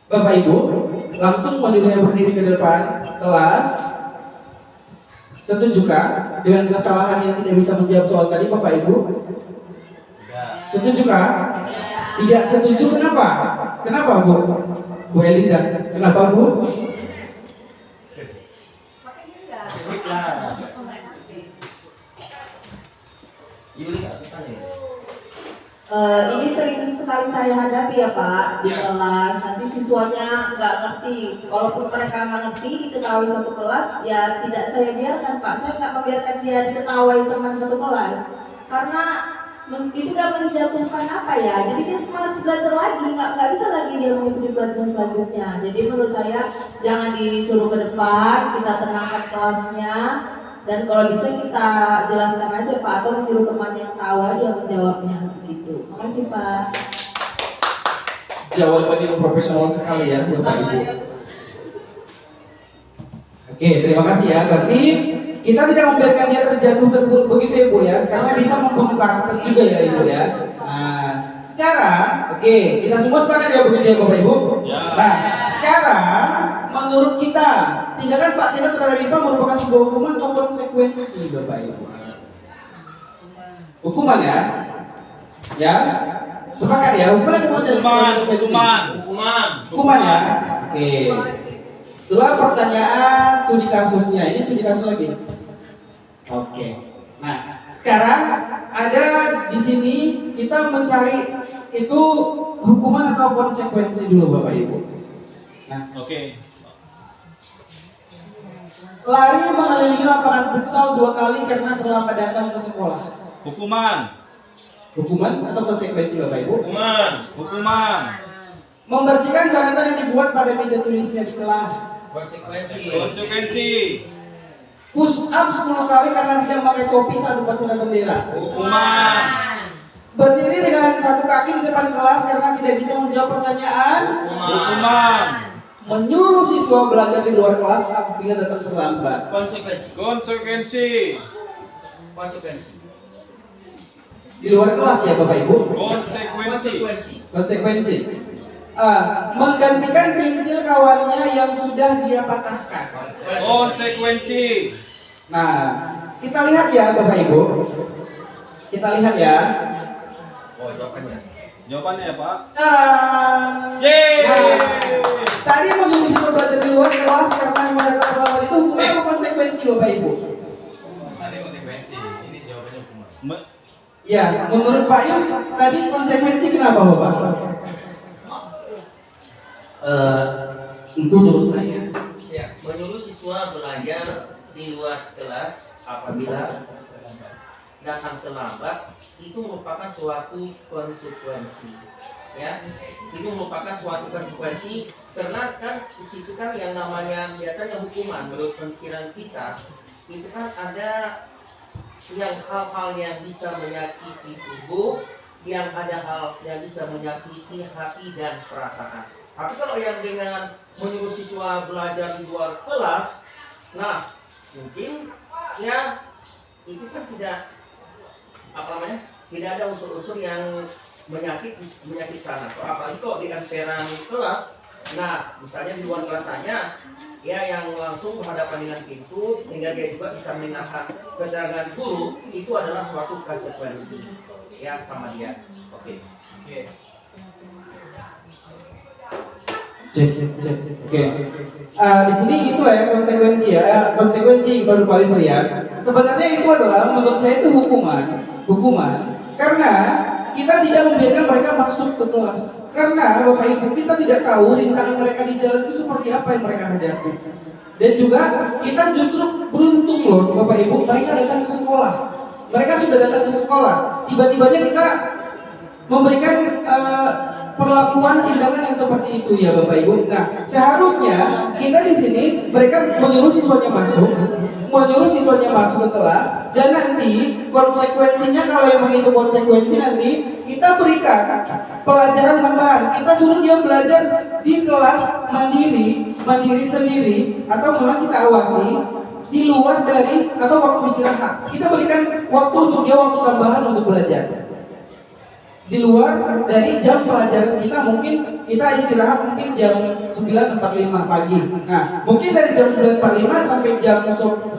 Bapak Ibu, langsung berdiri ke depan kelas. Setujukah dengan kesalahan yang tidak bisa menjawab soal tadi, Bapak Ibu? Setujukah? Tidak setuju, kenapa? Kenapa Bu? Bu Eliza, kenapa Bu? Ini sering sekali saya hadapi ya Pak di kelas. Nanti siswanya nggak ngerti. Walaupun mereka nggak ngerti diketahui satu kelas, ya tidak saya biarkan Pak. Saya nggak membiarkan dia diketahui teman satu kelas, karena itu udah menjatuhkan apa ya. Jadi dia malas belajar lagi, nggak bisa lagi dia mengikuti pelajaran selanjutnya. Jadi menurut saya jangan disuruh ke depan, kita tenangkan kelasnya. Dan kalau bisa kita jelaskan aja Pak, atau menyuruh teman yang tahu aja menjawabnya gitu. Makasih Pak. Jawaban yang profesional sekali ya Bapak Ibu. Oke, terima kasih ya. Berarti kita tidak membiarkan dia terjatuh terpuruk begitu ya Bu ya, karena bisa membunuh karakter juga ya Ibu ya. Nah, sekarang, oke, kita semua sepakat ya begitu ya Bapak Ibu. Nah, sekarang menurut kita tindakan Pak Seno terhadap IPA merupakan sebuah hukuman atau konsekuensi Bapak Ibu? Hukuman ya? Ya? Sepakat ya? Hukuman ya? Oke. Dua pertanyaan studi kasusnya. Ini studi kasus lagi. Oke. Nah, sekarang ada di sini kita mencari itu hukuman atau konsekuensi dulu Bapak Ibu. Nah, Oke. Lari mengelilingi lapangan futsal 2 kali karena terlambat datang ke sekolah. Hukuman. Hukuman atau konsekuensi Bapak Ibu? Hukuman. Membersihkan coretan yang dibuat pada meja tulisnya di kelas. Konsekuensi. Push up 10 kali karena tidak pakai topi saat upacara bendera. Hukuman. Berdiri dengan satu kaki di depan kelas karena tidak bisa menjawab pertanyaan. Hukuman. Menyuruh siswa belajar di luar kelas apabila datang terlambat. Konsekuensi. Di luar kelas ya Bapak Ibu. Konsekuensi. Menggantikan pensil kawannya yang sudah dia patahkan. Konsekuensi. Nah, kita lihat ya Bapak Ibu. Kita lihat ya. Jawabannya ya Pak. Yeay. Nah, tadi menyuruh siswa belajar di luar kelas karena memang datang terlambat itu hukuman apa konsekuensi Bapak Ibu? Tadi konsekuensi, ini jawabannya hukuman. Ya, menurut Pak Yus tadi konsekuensi kenapa Bapak? Itu menurut saya ya, menyuruh siswa belajar di luar kelas apabila datang terlambat itu merupakan suatu konsekuensi ya, itu merupakan suatu konsekuensi karena kan di situ kan yang namanya biasanya hukuman menurut pemikiran kita itu kan ada yang hal-hal yang bisa menyakiti tubuh, yang ada hal yang bisa menyakiti hati dan perasaan. Tapi kalau yang dengan menyuruh siswa belajar di luar kelas, nah mungkin ya itu kan tidak tidak ada unsur-unsur yang menyakiti sana. Apalagi kok di emperan kelas, nah misalnya di luar kelas saja, ya yang langsung berhadapan dengan pintu sehingga dia juga bisa mendengarkan keterangan guru, itu adalah suatu konsekuensi ya sama dia. Oke. Oke. Di sini itu ya konsekuensi ya. Konsekuensi baru Pak Yus ya. Sebenarnya itu adalah menurut saya itu hukuman karena kita tidak membiarkan mereka masuk ke kelas. Karena Bapak Ibu, kita tidak tahu rintangan mereka di jalan itu seperti apa yang mereka hadapi. Dan juga kita justru beruntung loh Bapak Ibu, mereka datang ke sekolah. Mereka sudah datang ke sekolah. Tiba-tibanya kita memberikan perlakuan tindakan yang seperti itu ya Bapak Ibu. Nah, seharusnya kita di sini mereka menyuruh siswanya masuk ke kelas, dan nanti konsekuensinya kalau memang itu konsekuensi, nanti kita berikan pelajaran tambahan. Kita suruh dia belajar di kelas mandiri sendiri, atau memang kita awasi di luar dari atau waktu istirahat. Kita berikan waktu untuk dia, waktu tambahan untuk belajar di luar dari jam pelajaran kita. Mungkin kita istirahat mungkin jam 9.45 pagi. Nah, mungkin dari jam 9.45 sampai jam 10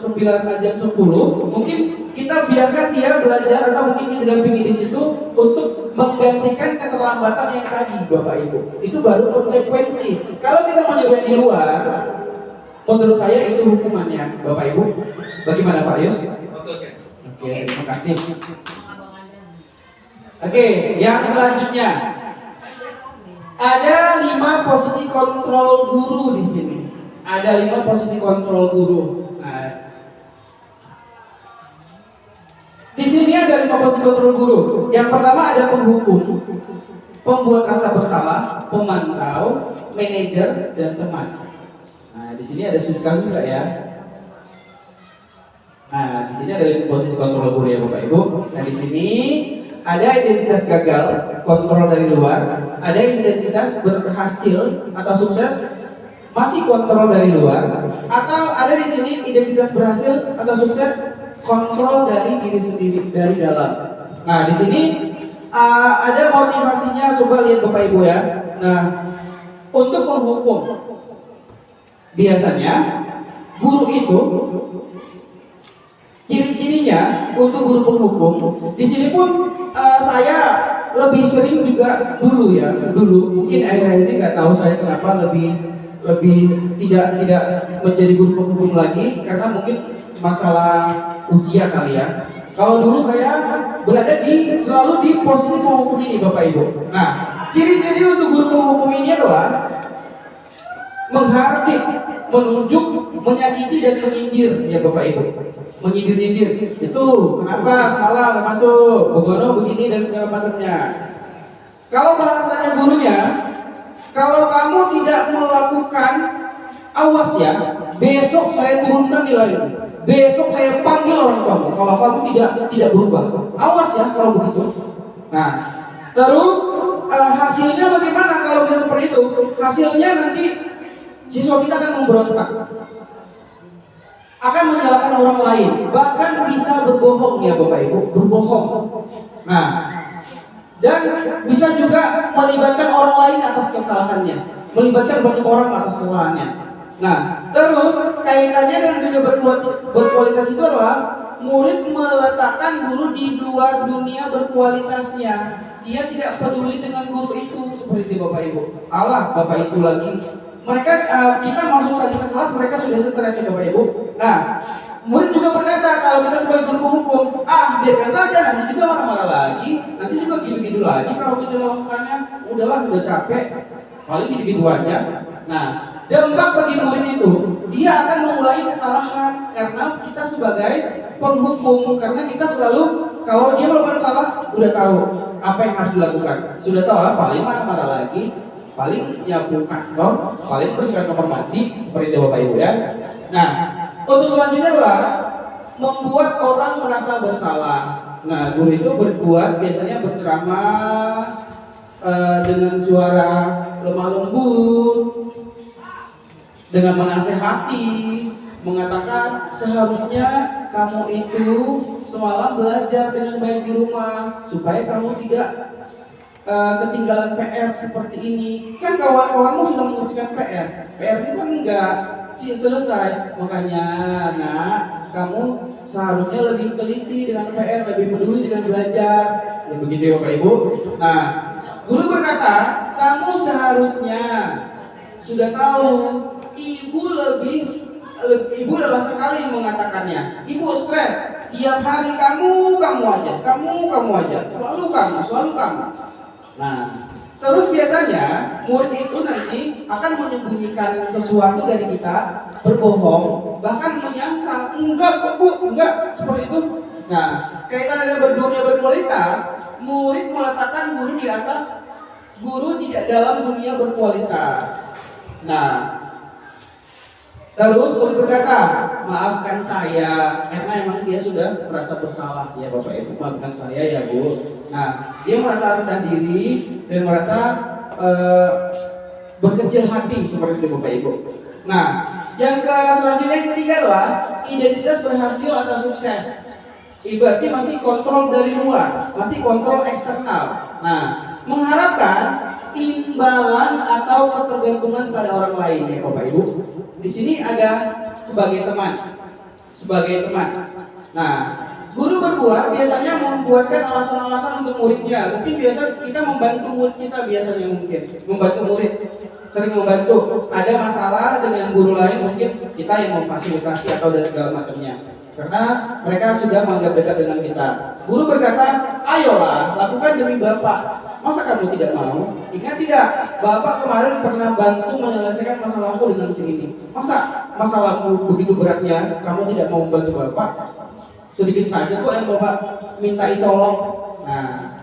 mungkin kita biarkan dia belajar, atau mungkin kita dampingi di situ untuk menggantikan keterlambatan yang tadi Bapak Ibu. Itu baru konsekuensi. Kalau kita menyuruh di luar, menurut saya itu hukumannya Bapak Ibu. Bagaimana Pak Yus? Oke, terima kasih. Oke, yang selanjutnya ada 5 posisi kontrol guru di sini. Ada 5 posisi kontrol guru. Nah, di sini ada 5 posisi kontrol guru. Yang pertama ada penghukum, pembuat rasa bersalah, pemantau, manajer, dan teman. Nah, di sini ada studi kasus nggak ya? Nah, di sini ada 5 posisi kontrol guru ya Bapak Ibu. Nah, di sini ada identitas gagal, kontrol dari luar. Ada identitas berhasil atau sukses, masih kontrol dari luar. Atau ada di sini identitas berhasil atau sukses, kontrol dari diri sendiri, dari dalam. Nah, di sini ada motivasinya. Coba lihat Bapak Ibu ya. Nah, untuk menghukum, biasanya guru itu ciri-cirinya untuk guru penghukum. Di sini pun saya lebih sering juga dulu mungkin akhir-akhir ini nggak tahu saya kenapa lebih tidak menjadi guru penghukum lagi, karena mungkin masalah usia kali ya. Kalau dulu saya berada selalu di posisi penghukum ini Bapak Ibu. Nah, ciri-ciri untuk guru penghukum ini adalah menghardik, menunjuk, menyakiti, dan menyindir ya Bapak Ibu. Menyindir-nyindir itu kenapa semalam nggak masuk, begono begini dan segala macamnya. Kalau bahasanya gurunya, kalau kamu tidak melakukan, awas ya, besok saya turunkan nilaimu, besok saya panggil orang kamu kalau kamu tidak berubah. Awas ya kalau begitu. Nah, terus hasilnya bagaimana kalau kita seperti itu? Hasilnya nanti siswa kita akan memberontak, akan menyalahkan orang lain, bahkan bisa berbohong ya Bapak Ibu, berbohong. Nah, dan bisa juga melibatkan orang lain atas kesalahannya, melibatkan banyak orang atas kesalahannya. Nah, terus kaitannya dengan dunia berkualitas itu adalah murid meletakkan guru di luar dunia berkualitasnya. Dia tidak peduli dengan guru itu, seperti itu Bapak Ibu. Allah, Bapak itu lagi. Mereka kita masuk saja ke kelas, mereka sudah stres ya Bapak Ibu. Nah, murid juga berkata, kalau kita sebagai guru penghukum, biarkan saja, nanti juga marah-marah lagi, nanti juga gitu-gitu lagi. Kalau kita melakukannya, udahlah, udah capek, paling gitu-gitu aja. Nah, dampak bagi murid itu, dia akan mengulangi kesalahan karena kita sebagai penghukum, karena kita selalu, kalau dia melakukan salah, udah tahu apa yang harus dilakukan, sudah tahu paling marah-marah lagi, paling nyapu kantor, paling bersihkan kamar mandi, seperti itu Bapak Ibu ya. Nah, untuk selanjutnya adalah membuat orang merasa bersalah. Nah, guru itu berbuat biasanya berceramah dengan suara lemah lembut, dengan menasehati, mengatakan seharusnya kamu itu semalam belajar dengan baik di rumah supaya kamu tidak ketinggalan PR seperti ini. Kan kawan-kawanmu sudah mengerjakan PR itu kan enggak selesai. Makanya nak, kamu seharusnya lebih teliti dengan PR, lebih peduli dengan belajar. Ya, begitu ya Bapak Ibu. Nah, guru berkata, kamu seharusnya sudah tahu, ibu lelah sekali mengatakannya. Ibu stres, tiap hari kamu aja, selalu kamu. Nah, Terus biasanya murid itu nanti akan menyembunyikan sesuatu dari kita, berbohong, bahkan menyangkal, enggak bu, enggak seperti itu. Nah, kaitan dengan berdunia berkualitas, murid meletakkan guru di atas guru di dalam dunia berkualitas. Nah, terus murid berkata, maafkan saya, karena emang dia sudah merasa bersalah ya Bapak Ibu, maafkan saya ya Bu. Nah, dia merasa rendah diri dan merasa berkecil hati seperti itu Bapak Ibu. Nah, yang selanjutnya yang ketiga adalah identitas berhasil atau sukses. Berarti masih kontrol dari luar, masih kontrol eksternal. Nah, mengharapkan imbalan atau ketergantungan pada orang lain ya Bapak Ibu. Di sini ada sebagai teman. Nah, guru berbuat biasanya membuatkan alasan-alasan untuk muridnya. Mungkin biasa kita membantu murid kita biasanya membantu murid. Sering membantu. Ada masalah dengan guru lain mungkin kita yang memfasilitasi atau dan segala macamnya. Karena mereka sudah menganggap dekat dengan kita. Guru berkata, ayolah lakukan demi Bapak. Masa kamu tidak mau? Ingat tidak? Bapak kemarin pernah bantu menyelesaikan masalahku dengan segini. Masa masalahku begitu beratnya kamu tidak mau membantu Bapak? Sedikit saja kok yang Bapak mintai tolong. Nah,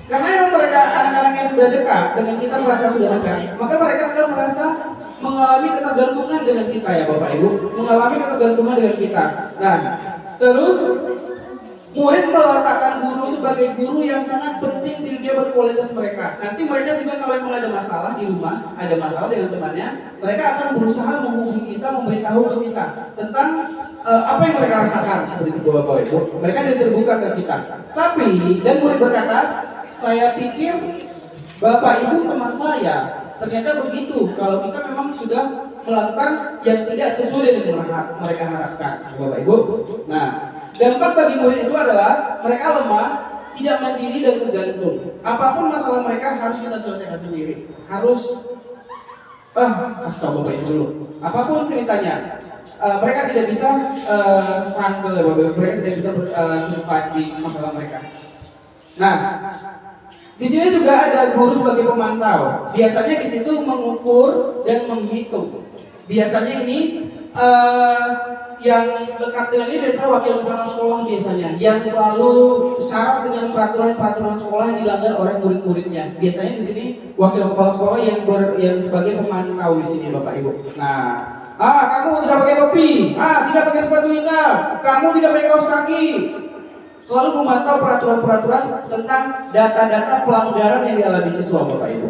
karena memang mereka anak-anak yang sudah dekat dengan kita merasa sudah dekat, maka mereka akan merasa mengalami ketergantungan dengan kita ya Bapak Ibu, mengalami ketergantungan dengan kita. Nah, terus murid meletakkan guru sebagai guru yang sangat penting di dunia berkualitas mereka. Nanti mereka juga kalau memang ada masalah di rumah, ada masalah dengan temannya, mereka akan berusaha menghubungi kita, memberitahu ke kita tentang apa yang mereka rasakan seperti itu Bapak Ibu. Mereka jadi terbuka ke kita. Tapi dan murid berkata, saya pikir Bapak Ibu teman saya. Ternyata begitu. Kalau kita memang sudah melakukan yang tidak sesuai dengan mereka harapkan, Bapak Ibu. Nah, dampak bagi murid itu adalah mereka lemah, tidak mandiri dan tergantung. Apapun masalah mereka harus kita selesaikan sendiri. Harus kasih tahu Bapak Ibu dulu. Apapun ceritanya, mereka tidak bisa struggle, Bapak Ibu. Mereka tidak bisa survive di masalah mereka. Nah, di sini juga ada guru sebagai pemantau. Biasanya di situ mengukur dan menghitung. Biasanya ini yang lekat dengan ini biasanya wakil kepala sekolah biasanya, yang selalu syarat dengan peraturan sekolah yang dilanggar oleh murid-muridnya. Biasanya di sini wakil kepala sekolah yang sebagai pemantau di sini Bapak Ibu. Nah, kamu tidak pakai topi, tidak pakai sepatu hitam, kamu tidak pakai kaos kaki. Selalu memantau peraturan-peraturan tentang data-data pelanggaran yang dialami siswa Bapak Ibu.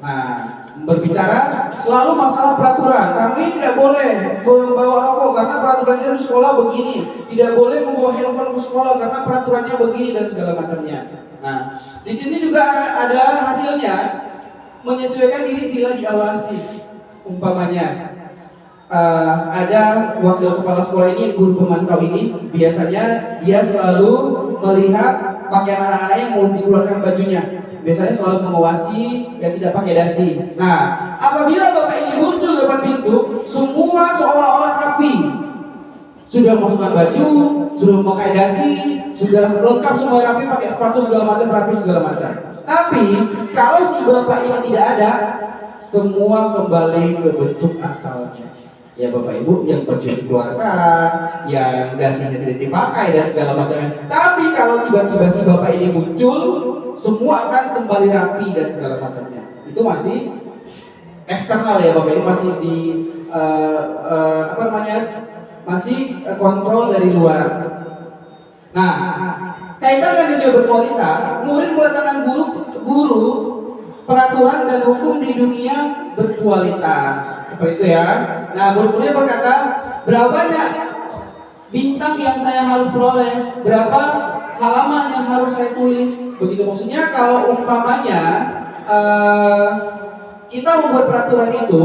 Nah, berbicara selalu masalah peraturan. Kamu ini tidak boleh membawa rokok karena peraturannya di sekolah begini. Tidak boleh membawa handphone ke sekolah karena peraturannya begini dan segala macamnya. Nah, di sini juga ada hasilnya menyesuaikan diri bila diawasi. Umpamanya ada wakil kepala sekolah ini, guru pemantau ini, biasanya dia selalu melihat pakaian anak-anak yang mau dikeluarkan bajunya. Biasanya selalu mengawasi dan tidak pakai dasi. Nah, apabila Bapak ini muncul depan pintu, semua seolah-olah rapi. Sudah masukkan baju, sudah memakai dasi, sudah lengkap semua rapi, pakai sepatu segala macam, rapi segala macam. Tapi kalau si Bapak ini tidak ada, semua kembali ke bentuk asalnya. Ya Bapak Ibu, yang baju dikeluarkan, yang dasinya tidak dipakai dan segala macamnya. Tapi kalau tiba-tiba si Bapak ini muncul, semua akan kembali rapi dan segala macamnya. Itu masih eksternal ya Bapak Ibu, masih di masih kontrol dari luar. Nah, kaitan dengan dunia berkualitas, murid meletakkan guru peraturan dan hukum di dunia berkualitas, seperti itu ya. Nah, guru-gurunya berkata, berapa banyak bintang yang saya harus peroleh, berapa halaman yang harus saya tulis, begitu. Maksudnya kalau umpamanya kita membuat peraturan itu,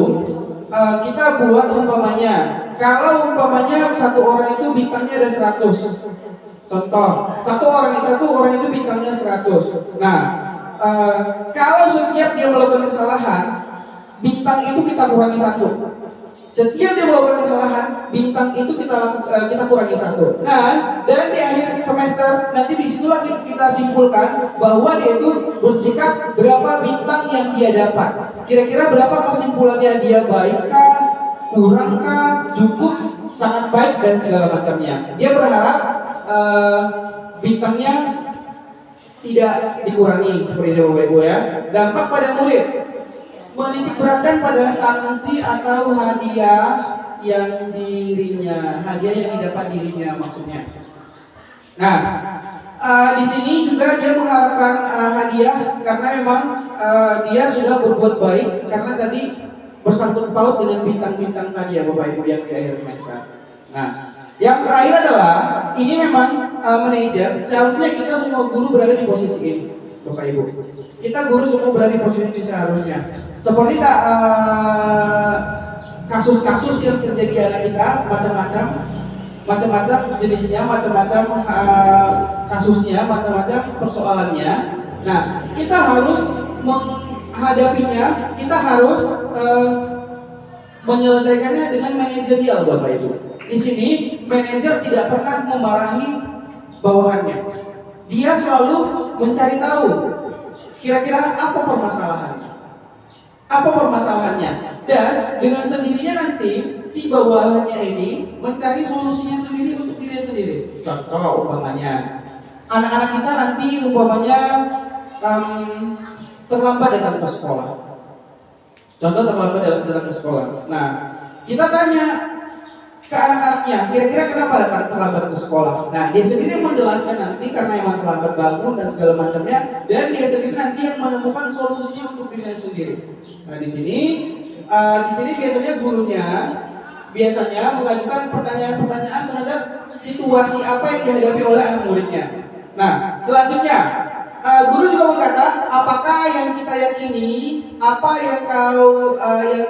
kita buat umpamanya, kalau umpamanya satu orang itu bintangnya ada 100. Contoh, satu orang itu bintangnya 100. Nah, kalau setiap dia melakukan kesalahan, bintang itu kita kurangi 1. Setiap dia melakukan kesalahan, bintang itu kita kurangi 1. Nah, dan di akhir semester nanti disitulah kita simpulkan bahwa dia itu bersikap berapa bintang yang dia dapat. Kira-kira berapa kesimpulannya, dia baikkah, kurangkah, cukup, sangat baik dan segala macamnya. Dia berharap bintangnya tidak dikurangi seperti itu Bapak Ibu ya. Dampak pada murid, menitik beratkan pada sanksi atau hadiah yang dirinya, hadiah yang didapat dirinya maksudnya. Nah, di sini juga dia mengharapkan hadiah karena memang dia sudah berbuat baik, karena tadi bersangkut paut dengan bintang-bintang tadi ya Bapak Ibu yang di akhir semester. Nah, yang terakhir adalah ini memang manajer, seharusnya kita semua guru berada di posisi ini Bapak Ibu. Kita guru semua berada di posisi ini seharusnya. Seperti kasus-kasus yang terjadi di anak kita macam-macam jenisnya, macam-macam kasusnya, macam-macam persoalannya. Nah, kita harus menghadapinya, kita harus menyelesaikannya dengan manajerial Bapak Ibu. Di sini manajer tidak pernah memarahi bawahannya. Dia selalu mencari tahu kira-kira apa permasalahannya, dan dengan sendirinya nanti si bawahannya ini mencari solusinya sendiri untuk diri sendiri. Contoh umpamanya anak-anak kita nanti umpamanya terlambat datang ke sekolah. Contoh terlambat datang ke sekolah. Nah, kita tanya ke anak-anaknya, kira-kira kenapa datang terlambat ke sekolah? Nah, dia sendiri menjelaskan nanti karena emang terlambat bangun dan segala macamnya, dan dia sendiri nanti yang menemukan solusinya untuk dirinya sendiri. Nah, di sini biasanya gurunya mengajukan pertanyaan-pertanyaan terhadap situasi apa yang dihadapi oleh anak muridnya. Nah, selanjutnya guru juga berkata, apakah yang kita yakini, apa yang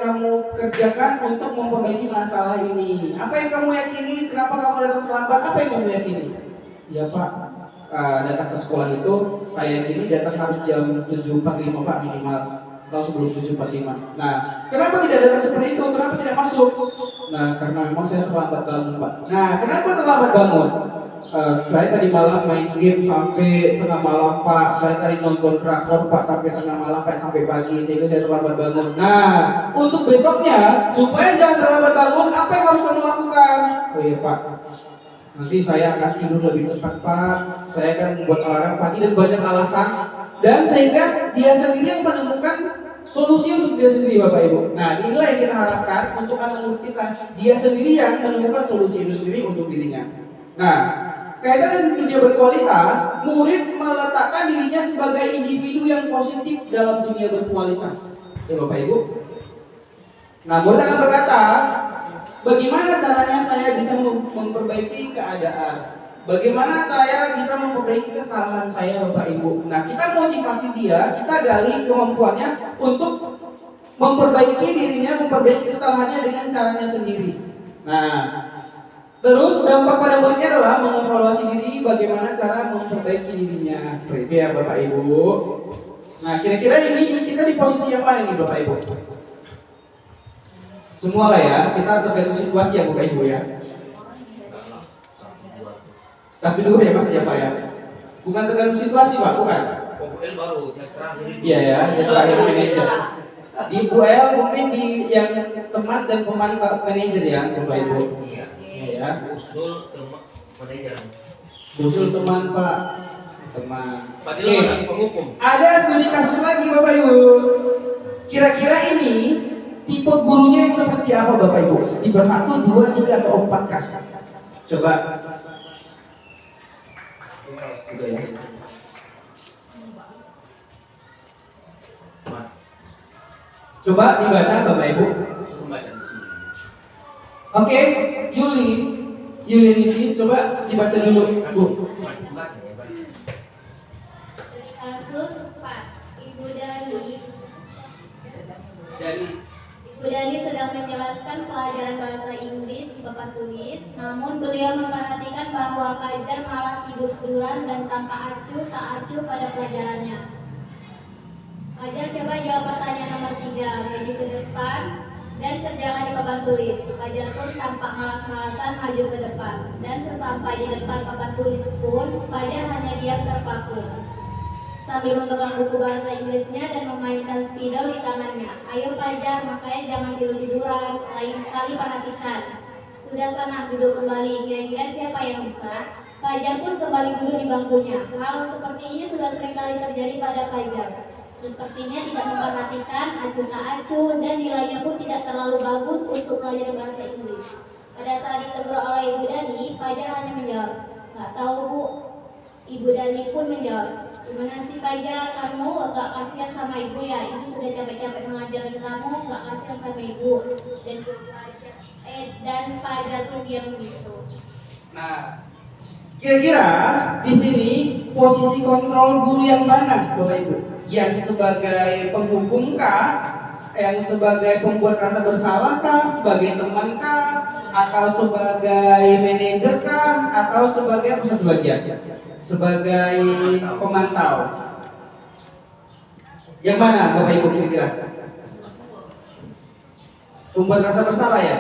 kamu kerjakan untuk memperbaiki masalah ini? Apa yang kamu yakini? Kenapa kamu datang terlambat? Apa yang kamu yakini? Ya Pak, datang ke sekolah itu saya yakini datang harus jam 7.45 Pak minimal, atau sebelum 7.45. Nah, kenapa tidak datang seperti itu? Kenapa tidak masuk? Nah, karena memang saya terlambat bangun Pak. Nah, kenapa terlambat bangun? Saya tadi malam main game sampai tengah malam Pak. Saya tadi nonton drakor Pak sampai tengah malam Pak, sampai pagi, sehingga saya terlambat bangun. Nah, untuk besoknya supaya jangan terlambat bangun, apa yang harus kamu lakukan? Oh iya Pak, nanti saya akan tidur lebih cepat Pak. Saya akan membuat alarm pagi dan banyak alasan, dan sehingga dia sendiri yang menemukan solusi untuk dia sendiri Bapak Ibu. Nah, inilah yang kita harapkan untuk anak murid kita. Dia sendiri yang menemukan solusi itu sendiri untuk dirinya. Nah, kaitan dengan dunia berkualitas, murid meletakkan dirinya sebagai individu yang positif dalam dunia berkualitas. Ya Bapak Ibu. Nah, murid akan berkata, bagaimana caranya saya bisa memperbaiki keadaan? Bagaimana saya bisa memperbaiki kesalahan saya Bapak Ibu? Nah, kita motivasi dia, kita gali kemampuannya untuk memperbaiki dirinya, memperbaiki kesalahannya dengan caranya sendiri. Nah, terus dampak pada muridnya adalah mengevaluasi diri, bagaimana cara memperbaiki dirinya. Seperti itu ya Bapak Ibu. Nah, kira-kira ini kita di posisi yang mana nih Bapak Ibu? Semua lah ya, kita tergantung situasi ya Bapak Ibu ya. 1-2 ya Mas ya Pak ya. Bukan tergantung situasi Pak, bukan. Pokoknya baru yang terakhir. Iya ya, yang terakhir manajer. Di UL mungkin di yang teman dan pemantau manajer ya Bapak Ibu. Iya. Ya. Usul teman manajer. Usul teman Pak. Teman. Padahal penghukum. Ada studi kasus lagi Bapak Ibu. Kira-kira ini tipe gurunya yang seperti apa Bapak Ibu? Tipe 1, 2, 3 atau 4 kah? Coba. Coba dibaca Bapak Ibu. Oke, Yuli Nisi, coba dibaca dulu Bu. Kasus 4. Ibu Dani sedang menjelaskan pelajaran bahasa Inggris di papan tulis, namun beliau memperhatikan bahwa Fajar malah tidur-tiduran dan tanpa tak acuh pada pelajarannya. Fajar coba jawab pertanyaan nomor 3. Maju ke depan dan kerjakan di papan tulis. Fajar pun tampak malas-malasan maju ke depan, dan sesampai di depan papan tulis pun Fajar hanya diam terpaku sambil memegang buku bahasa Inggrisnya dan memainkan spidol di tangannya. Ayo Fajar, makanya jangan tidur-tiduran, lain kali perhatikan. Sudah sana, duduk kembali, kira-kira siapa yang bisa? Fajar pun kembali duduk di bangkunya. Hal seperti ini sudah sering kali terjadi pada Fajar. Sepertinya tidak memperhatikan, acuh tak acuh, dan nilainya pun tidak terlalu bagus untuk belajar bahasa Inggris. Pada saat ditegur oleh Ibu Dani, Fajar hanya menjawab, "Nggak tahu Bu." Ibu Dani pun menjawab, "Gimana sih Fajar, kamu agak kasihan sama Ibu ya? Ibu sudah capek-capek mengajarin kamu, nggak kasihan sama Ibu." Dan Fajar pun diam gitu. Nah, kira-kira di sini posisi kontrol guru yang mana, Bapak Ibu? Yang sebagai penghukum kah? Yang sebagai pembuat rasa bersalah kah? Sebagai teman kah? Atau sebagai manajer kah? Atau sebagai apa satu lagi ya? Sebagai pemantau. Yang mana, Bapak Ibu kira-kira? Pembuat rasa bersalah ya?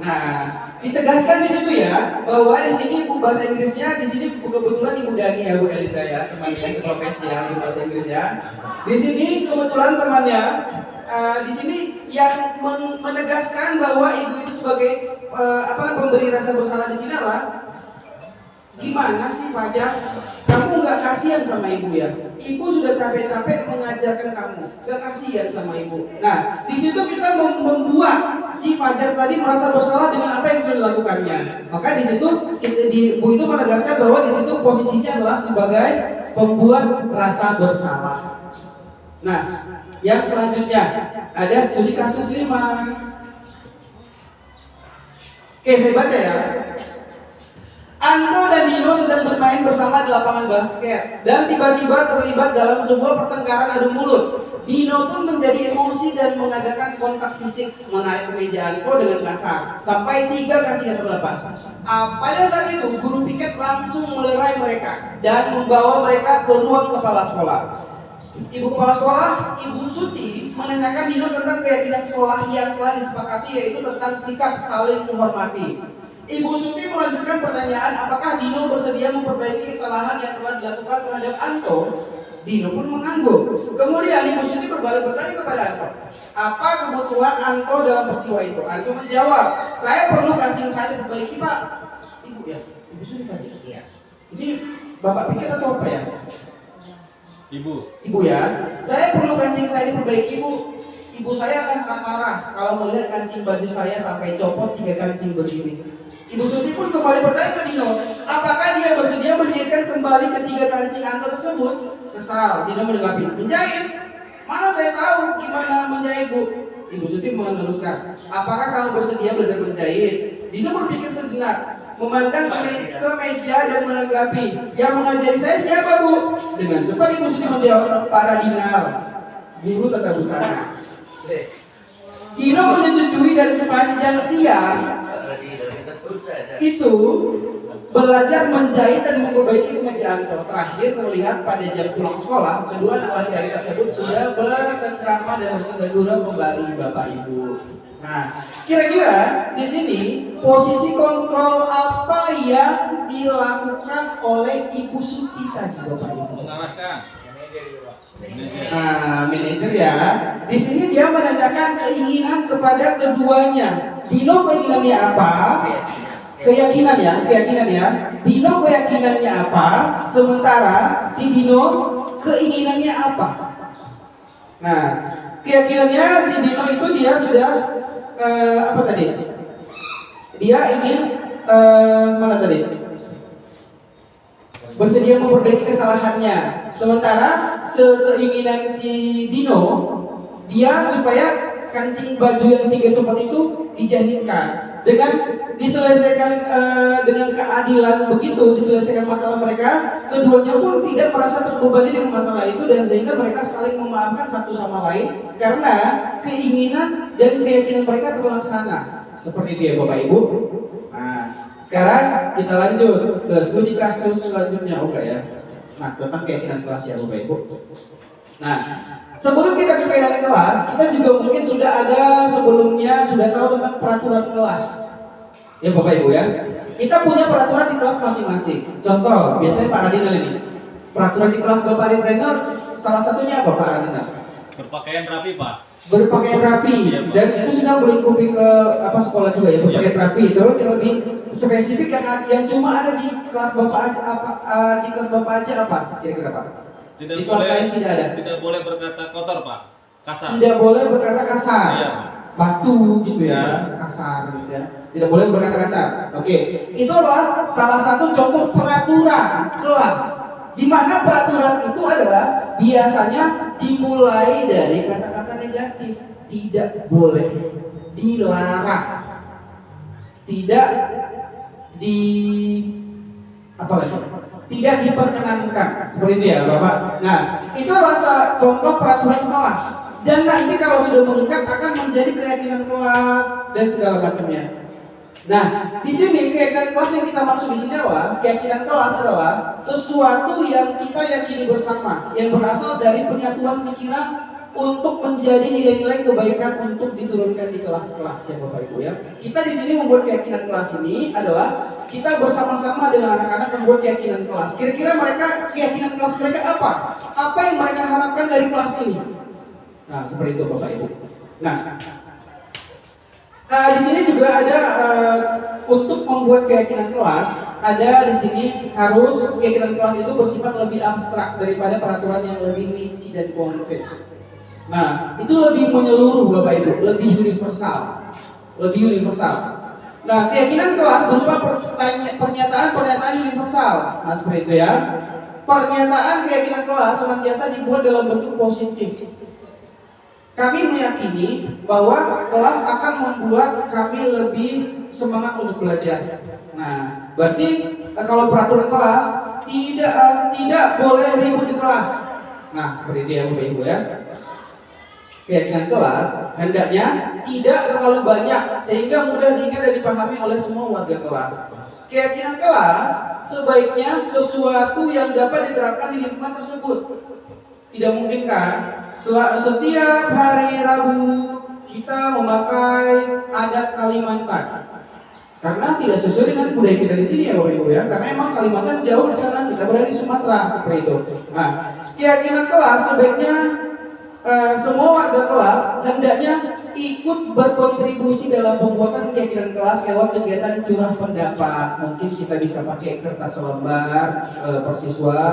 Nah, ditegaskan di situ ya bahwa di sini ibu bahasa Inggrisnya di sini kebetulan Ibu Dani ya, Bu Elisa ya, temannya seprofesi ya, ibu bahasa Inggris ya. Di sini kebetulan temannya di sini yang menegaskan bahwa ibu itu sebagai pemberi rasa bersalah di sini adalah, gimana sih Fajar? Kamu nggak kasihan sama ibu ya? Ibu sudah capek-capek mengajarkan kamu, nggak kasihan sama ibu. Nah, di situ kita membuat si Fajar tadi merasa bersalah dengan apa yang sudah dilakukannya. Maka di situ Bu itu menegaskan bahwa di situ posisinya adalah sebagai pembuat rasa bersalah. Nah, yang selanjutnya ada studi kasus 5. Oke, saya baca ya. Anto dan Dino sedang bermain bersama di lapangan basket dan tiba-tiba terlibat dalam sebuah pertengkaran adu mulut. Dino pun menjadi emosi dan mengadakan kontak fisik, menarik kemeja Anto dengan kasar sampai 3 kancingnya terlepas. Pada saat itu guru piket langsung melerai mereka dan membawa mereka ke ruang kepala sekolah. Ibu kepala sekolah, Ibu Suti, menanyakan Dino tentang keyakinan sekolah yang telah disepakati, yaitu tentang sikap saling menghormati. Ibu Suti melanjutkan pertanyaan apakah Dino bersedia memperbaiki kesalahan yang telah dilakukan terhadap Anto. Dino pun mengangguk. Kemudian Ibu Suti berbalik bertanya kepada Anto, apa kebutuhan Anto dalam peristiwa itu? Anto menjawab, saya perlu kancing saya diperbaiki Pak. Ibu ya, Ibu Suti tadi. Iya. Ini Bapak pikir atau apa ya? Ibu ya, saya perlu kancing saya diperbaiki Bu. Ibu saya akan sangat marah kalau melihat kancing baju saya sampai copot 3 kancing begini. Ibu Suti pun kembali bertanya ke Dino, apakah dia bersedia menjahitkan kembali ketiga kancing Anto tersebut? Kesal, Dino menanggapi, menjahit? Mana saya tahu gimana menjahit Bu? Ibu Suti meneruskan, apakah kamu bersedia belajar menjahit? Dino berpikir sejenak, memandang ke meja dan menanggapi, yang mengajari saya siapa Bu? Dengan cepat Ibu Suti menjawab, para Dinar, guru tata busana. Dino menyetujui dan sepanjang siang itu belajar menjahit dan memperbaiki kemeja Anto. Terakhir terlihat pada jam pulang sekolah, kedua anak laki-laki tersebut sudah bercengkrama dan bersenda-gurau kembali Bapak Ibu. Nah, kira-kira di sini posisi kontrol apa yang dilakukan oleh Ibu Suti tadi Bapak Ibu? Mengarahkan. Nah, manajer ya. Di sini dia menanyakan keinginan kepada keduanya. Dino keinginannya apa? Keyakinan ya. Dino keyakinannya apa? Sementara si Dino keinginannya apa? Nah, keyakinannya si Dino itu dia sudah apa tadi? Dia ingin mana tadi? Bersedia memperbaiki kesalahannya. Sementara keinginan si Dino, dia supaya kancing baju yang 3 copot itu dijahitkan. Dengan diselesaikan dengan keadilan begitu, diselesaikan masalah mereka, keduanya pun tidak merasa terbebani dengan masalah itu, dan sehingga mereka saling memaafkan satu sama lain karena keinginan dan keyakinan mereka terlaksana. Seperti itu ya Bapak Ibu. Nah, sekarang kita lanjut ke studi kasus selanjutnya, oke ya. Nah, tentang keyakinan kelas ya Bapak Ibu. Nah, sebelum kita ke keadaan kelas, kita juga mungkin sebelumnya sudah tahu tentang peraturan kelas. Ya Bapak Ibu ya. Kita punya peraturan di kelas masing-masing. Contoh, biasanya Pak Radinal ini. Peraturan di kelas Bapak Radinal salah satunya apa Pak Radinal? Berpakaian rapi, Pak. Berpakaian rapi, Iya, Pak. dan itu sudah melingkupi ke sekolah juga ya, berpakaian rapi. Terus yang lebih spesifik yang cuma ada di kelas Bapak aja di kelas Bapak aja apa kira-kira Pak? Tidak Di kelas lain tidak ada. Tidak boleh berkata kotor, Pak. Kasar. Tidak boleh berkata kasar. Iya. Batu gitu ya, kasar gitu ya. Tidak boleh berkata kasar. Oke. Itu adalah salah satu contoh peraturan kelas. Di mana peraturan itu adalah biasanya dimulai dari kata-kata negatif. Tidak boleh, dilarang, tidak tidak diperkenankan, seperti itu ya Bapak. Nah, itu adalah contoh peraturan kelas. Dan nanti kalau sudah mengikat akan menjadi keyakinan kelas dan segala macamnya. Nah, di sini keyakinan kelas yang kita maksud di sini adalah keyakinan kelas adalah sesuatu yang kita yakini bersama, yang berasal dari penyatuan pikiran untuk menjadi nilai-nilai kebaikan untuk diturunkan di kelas-kelas ya Bapak Ibu ya. Kita di sini membuat keyakinan kelas ini adalah kita bersama-sama dengan anak-anak membuat keyakinan kelas. Kira-kira keyakinan kelas mereka apa? Apa yang mereka harapkan dari kelas ini? Nah, seperti itu Bapak Ibu. Nah, di sini juga ada untuk membuat keyakinan kelas, ada di sini harus keyakinan kelas itu bersifat lebih abstrak daripada peraturan yang lebih rinci dan konkret. Nah, itu lebih menyeluruh Bapak Ibu, lebih universal. Nah, keyakinan kelas berupa pernyataan universal. Nah, seperti itu ya. Pernyataan keyakinan kelas senantiasa dibuat dalam bentuk positif. Kami meyakini bahwa kelas akan membuat kami lebih semangat untuk belajar. Nah, berarti kalau peraturan kelas tidak boleh ribut di kelas. Nah, seperti itu ya Bapak Ibu ya. Keyakinan kelas hendaknya tidak terlalu banyak sehingga mudah diingat dan dipahami oleh semua warga kelas. Keyakinan kelas sebaiknya sesuatu yang dapat diterapkan di lingkungan tersebut. Tidak mungkin kan setiap hari Rabu kita memakai adat Kalimantan, karena tidak sesuai dengan budaya kita di sini ya Bapak Ibu ya. Karena emang Kalimantan jauh di sana, kita berada di Sumatera seperti itu. Nah, keyakinan kelas sebaiknya semua warga kelas hendaknya ikut berkontribusi dalam pembuatan keyakinan kelas lewat kegiatan curah pendapat. Mungkin kita bisa pakai kertas lembar persiswa,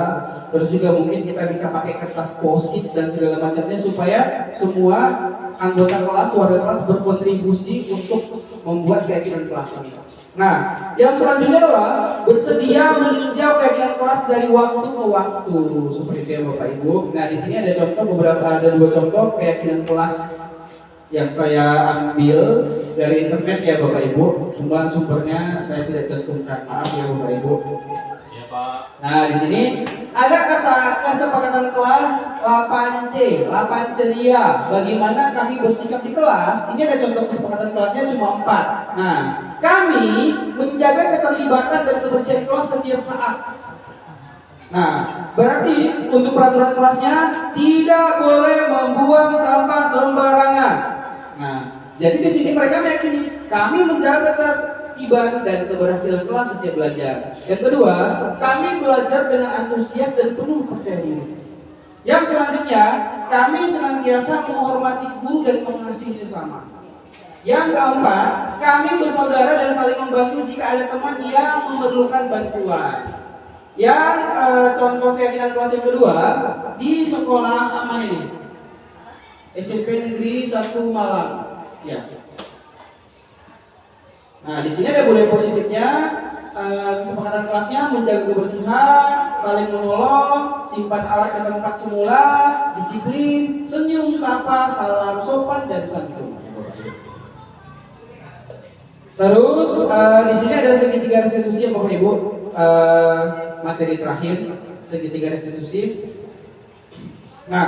terus juga mungkin kita bisa pakai kertas posit dan segala macamnya supaya semua anggota kelas, warga kelas berkontribusi untuk membuat keyakinan kelas ini. Nah, yang selanjutnya adalah bersedia meninjau keyakinan kelas dari waktu ke waktu, seperti itu ya Bapak Ibu. Nah, di sini ada dua contoh keyakinan kelas yang saya ambil dari internet ya Bapak Ibu. Cuma sumbernya saya tidak cantumkan, maaf ya Bapak Ibu. Ya Pak. Nah, di sini ada kesepakatan kelas 8C, 8 ceria. Bagaimana kami bersikap di kelas? Ini ada contoh kesepakatan kelasnya cuma 4. Nah, kami menjaga keterlibatan dan kebersihan kelas setiap saat. Nah, berarti untuk peraturan kelasnya tidak boleh membuang sampah sembarangan. Nah, jadi di sini mereka meyakini kami menjaga ketertiban dan keberhasilan kelas setiap belajar. Yang kedua, kami belajar dengan antusias dan penuh percaya diri. Yang selanjutnya, kami senantiasa menghormati guru dan mengasihi sesama. Yang keempat, kami bersaudara dan saling membantu jika ada teman yang memerlukan bantuan. Yang contoh keyakinan kelas yang kedua di sekolah mana ini? SMP Negeri 1 Malang. Ya. Nah, di sini ada budaya positifnya. Kesepakatan kelasnya menjaga kebersihan, saling menolong, simpan alat ke tempat semula, disiplin, senyum, sapa, salam sopan dan santun. Terus di sini ada segitiga restitusi ya Bapak Ibu. Materi terakhir segitiga restitusi. Nah,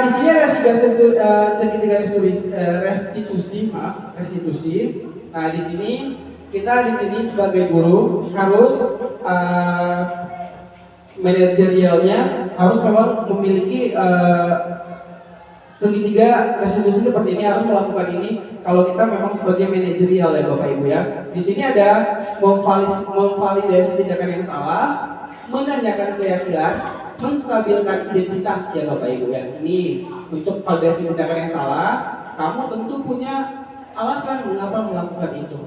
di sini ada segitiga restitusi. Nah, di sini kita sebagai guru harus manajerialnya harus memang memiliki segitiga restitusi seperti ini, harus melakukan ini kalau kita memang sebagai manajerial ya Bapak Ibu ya. Di sini ada memvalidasi tindakan yang salah, menanyakan keyakinan, menstabilkan identitas ya Bapak Ibu ya. Ini untuk validasi tindakan yang salah, kamu tentu punya alasan mengapa melakukan itu.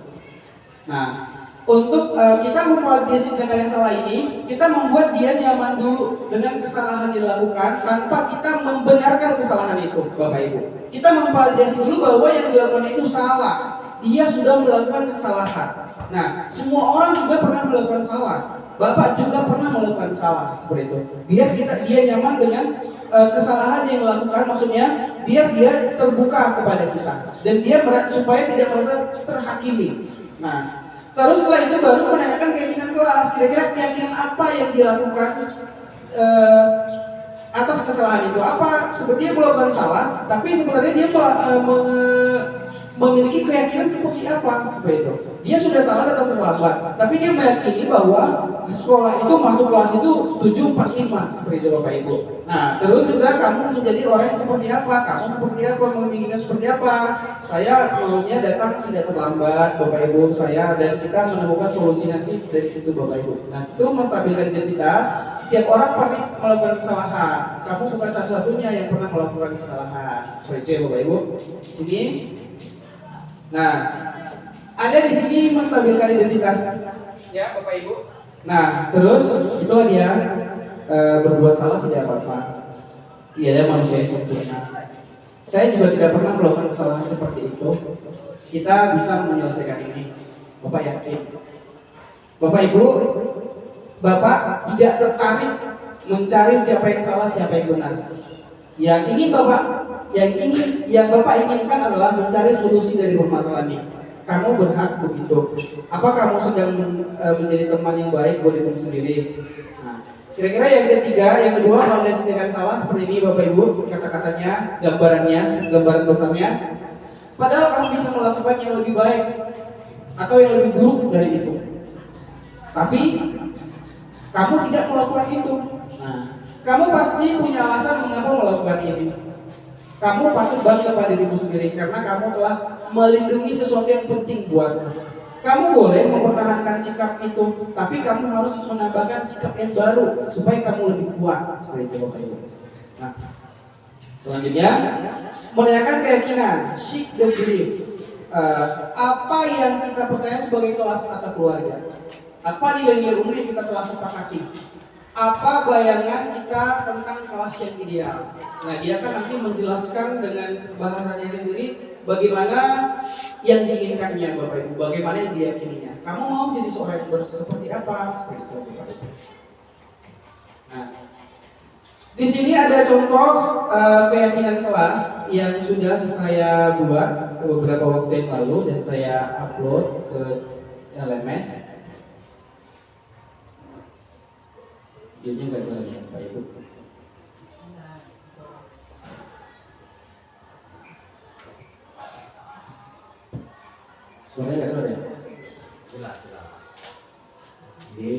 Nah, untuk kita memvalidasi tindakan yang salah ini, kita membuat dia nyaman dulu dengan kesalahan yang dilakukan tanpa kita membenarkan kesalahan itu, Bapak Ibu. Kita memvalidasi dulu bahwa yang dilakukan itu salah. Dia sudah melakukan kesalahan. Nah, semua orang juga pernah melakukan salah. Bapak juga pernah melakukan salah seperti itu. Biar dia nyaman dengan kesalahan yang dilakukan, maksudnya biar dia terbuka kepada kita dan dia supaya tidak merasa terhakimi. Nah, terus setelah itu baru menanyakan keyakinan kelas. Kira-kira keyakinan apa yang dilakukan atas kesalahan itu? Apa sepertinya melakukan salah, tapi sebenarnya dia memiliki keyakinan seperti apa? Seperti itu. Dia sudah salah datang terlambat, tapi dia meyakini bahwa sekolah itu masuk kelas itu 7:45 seperti itu Bapak Ibu. Nah, terus juga kamu menjadi orang yang seperti apa? Kamu seperti apa? Menginginkan seperti apa? Saya maunya datang tidak terlambat Bapak Ibu saya, dan kita menemukan solusi nanti dari situ Bapak Ibu. Nah, itu menstabilkan identitas. Setiap orang pernah melakukan kesalahan. Kamu bukan satu-satunya yang pernah melakukan kesalahan. Seperti itu ya Bapak Ibu. Di sini. Nah, ada di sini menstabilkan identitas ya Bapak Ibu. Nah, terus itulah dia berbuat salah tidak apa-apa. Tidak ada manusia yang sempurna. Saya juga tidak pernah melakukan kesalahan seperti itu. Kita bisa menyelesaikan ini. Bapak yakin? Bapak Ibu, Bapak tidak tertarik mencari siapa yang salah, siapa yang benar. Yang ingin Bapak inginkan adalah mencari solusi dari permasalahan ini. Kamu berhak begitu. Apa kamu sedang menjadi teman yang baik buat diri sendiri? Nah, kira-kira yang ketiga, yang kedua, validasi tindakan salah seperti ini Bapak Ibu, kata-katanya, gambaran besarnya. Padahal kamu bisa melakukan yang lebih baik atau yang lebih buruk dari itu. Tapi kamu tidak melakukan itu. Nah, kamu pasti punya alasan mengapa melakukan ini. Kamu patut bangga pada dirimu sendiri karena kamu telah melindungi sesuatu yang penting buatmu. Kamu boleh mempertahankan sikap itu, tapi kamu harus menambahkan sikap yang baru supaya kamu lebih kuat. Seperti itu Bapak Ibu. Nah, selanjutnya menanyakan keyakinan, seek the belief. Apa yang kita percaya sebagai kelas atau keluarga? Apa nilai-nilai umum yang kita telah sepakati? Apa bayangan kita tentang kelas yang ideal? Nah, dia akan nanti menjelaskan dengan bahasanya sendiri bagaimana yang diinginkannya Bapak Ibu, bagaimana yang diyakininya. Kamu mau jadi seorang yang seperti apa? Seperti itu Bapak Ibu. Nah, di sini ada contoh keyakinan kelas yang sudah saya buat beberapa waktu yang lalu dan saya upload ke LMS. Jadinya nggak jelas ya Pak Ibu. Suaranya nggak keluar ya? Jelas. Ini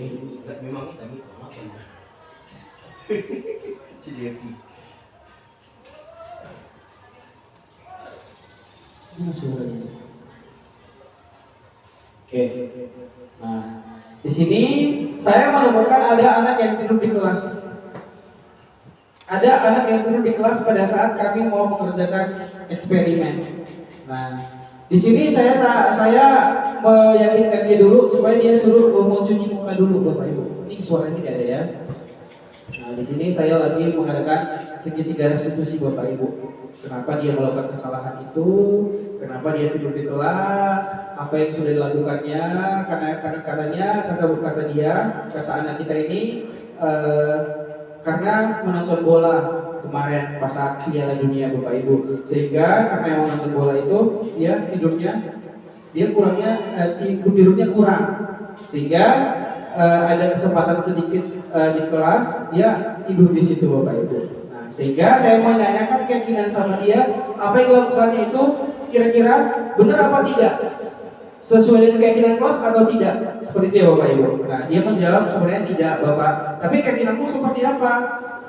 memang kita gitu apa? CDP. Ini suaranya. Oke. Nah, di sini saya menemukan ada anak yang tidur di kelas. Ada anak yang tidur di kelas pada saat kami mau mengerjakan eksperimen. Nah, di sini saya meyakinkan dia dulu supaya dia suruh mau cuci muka dulu Bapak Ibu. Ini suaranya tidak ada ya. Nah, di sini saya lagi mengadakan segitiga restitusi Bapak Ibu. Kenapa dia melakukan kesalahan itu? Kenapa dia tidur di kelas? Apa yang sudah dilakukannya? Karena kata dia, kata anak kita ini, karena menonton bola kemarin pas saat Piala Dunia Bapak Ibu, sehingga karena menonton bola itu dia tidurnya kurang, sehingga ada kesempatan sedikit di kelas dia tidur di situ Bapak Ibu. Sehingga saya menanyakan keyakinan sama dia, apa yang dilakukannya itu kira-kira benar apa tidak? sesuai dengan keyakinan kelas atau tidak? Seperti itu ya Bapak Ibu. Nah, dia menjawab sebenarnya tidak Bapak. Tapi keyakinanmu seperti apa?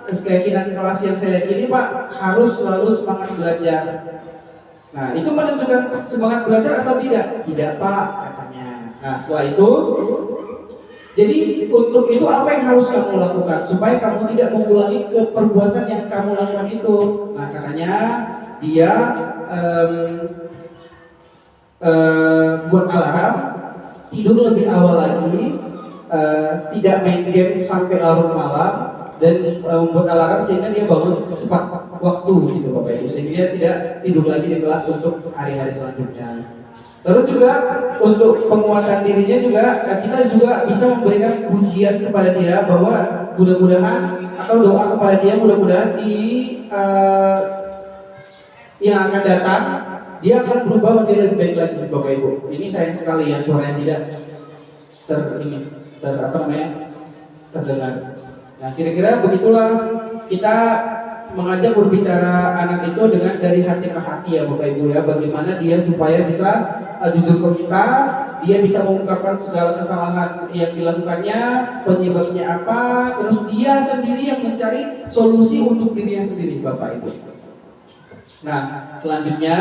Keyakinan kelas yang saya lihat ini Pak, harus selalu semangat belajar. Nah, itu menentukan semangat belajar atau tidak? Tidak Pak, katanya. Nah, setelah itu, jadi untuk itu apa yang harus kamu lakukan supaya kamu tidak mengulangi perbuatan yang kamu lakukan itu? Nah, katanya dia buat alarm, tidur lebih awal lagi, tidak main game sampai larut malam, dan membuat alarm sehingga dia bangun tepat waktu gitu Bapak Ibu, sehingga dia tidak tidur lagi di kelas untuk hari-hari selanjutnya. Terus juga untuk penguatan dirinya juga kita juga bisa memberikan pujian kepada dia bahwa mudah-mudahan atau doa kepada dia mudah-mudahan di yang akan datang dia akan berubah menjadi lebih baik lagi Bapak Ibu. Ini sayang sekali ya suaranya tidak terdengar. Nah kira-kira begitulah kita mengajak berbicara anak itu dengan dari hati ke hati ya Bapak Ibu ya. Bagaimana dia supaya bisa jujur ke kita, dia bisa mengungkapkan segala kesalahan yang dilakukannya, penyebabnya apa, terus dia sendiri yang mencari solusi untuk dirinya sendiri Bapak Ibu. Nah selanjutnya,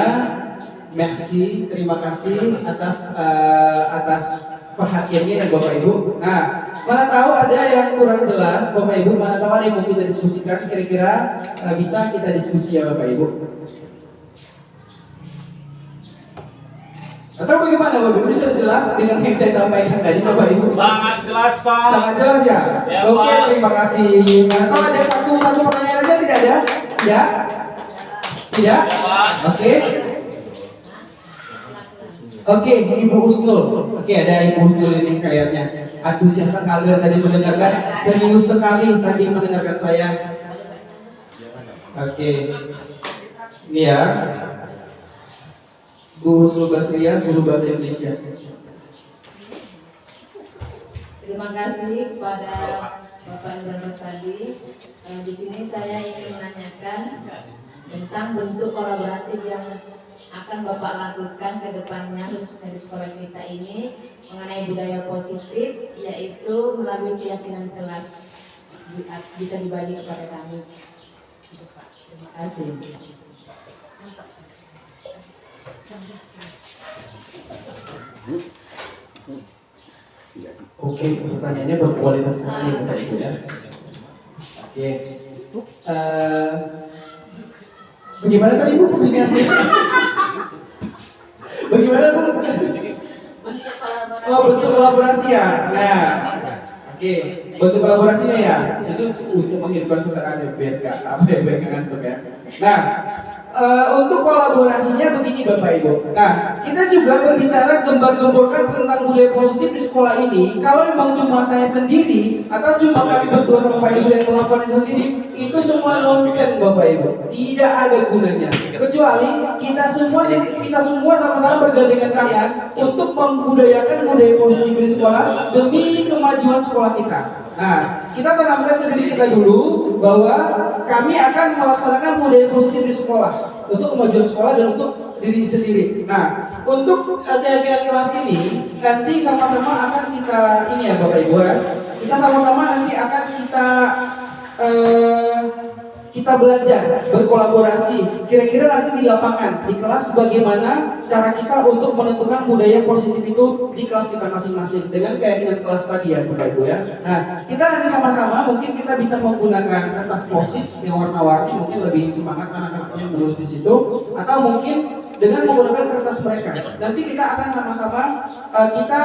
merci, terima kasih atas perhatiannya ya Bapak Ibu. Nah mana tahu ada yang kurang jelas Bapak Ibu, mana tahu ada yang mau kita diskusikan, kira-kira bisa kita diskusi ya Bapak Ibu. Atau bagaimana Bapak Ibu, sudah jelas dengan yang saya sampaikan tadi Bapak Ibu? Sangat jelas Pak. Sangat jelas ya? Ya, oke Pak. Terima kasih. Atau ada satu pertanyaan aja, tidak ada? Tidak? Tidak? Oke. Oke, Ibu Usnul. Oke, ada Ibu Usnul ini kayaknya antusias sekali tadi mendengarkan, serius sekali tadi mendengarkan saya. Oke. Ini ya. Bu Usnul Basria, guru bahasa Indonesia. Terima kasih kepada Bapak Imran Rosadi. Di sini saya ingin menanyakan tentang bentuk kolaboratif yang akan Bapak lakukan ke depannya khususnya di sekolah kita ini mengenai budaya positif, yaitu melalui keyakinan kelas. Bisa dibagi kepada kami. Terima kasih. Oke, pertanyaannya berkualitas sekali Bapak Ibu ya. Oke. Bagaimana tadi Bu pertanyaannya? Bagaimana Bu? Oh, bentuk kolaborasi ya. Nah, oke, bentuk kolaborasinya ya. Itu untuk menghidupkan suasana biar biar ngantuk ya. Nah, untuk kolaborasinya begini Bapak Ibu. Nah, kita juga berbicara gembar-gemborkan tentang budaya positif di sekolah ini. Kalau memang cuma saya sendiri atau cuma kami berdua sama Pak Yusuf yang melakukan sendiri, itu semua nonsen Bapak Ibu. Tidak ada gunanya. Kecuali kita semua sama-sama bergandengan tangan untuk membudayakan budaya positif di sekolah demi kemajuan sekolah kita. Nah, kita tanamkan ke diri kita dulu bahwa kami akan melaksanakan budaya positif di sekolah untuk kemajuan sekolah dan untuk diri sendiri. Nah, untuk keyakinan kelas ini nanti sama-sama akan kita ini ya Bapak Ibu ya. Kita sama-sama nanti akan kita belajar berkolaborasi. Kira-kira nanti di lapangan di kelas bagaimana cara kita untuk menentukan budaya positif itu di kelas kita masing-masing dengan keyakinan kelas tadi ya Bapak Ibu ya. Nah, kita nanti sama-sama mungkin kita bisa menggunakan kertas posit yang warna-warni, mungkin lebih semangat anak-anaknya menulis di situ, atau mungkin dengan menggunakan kertas mereka. Nanti kita akan sama-sama kita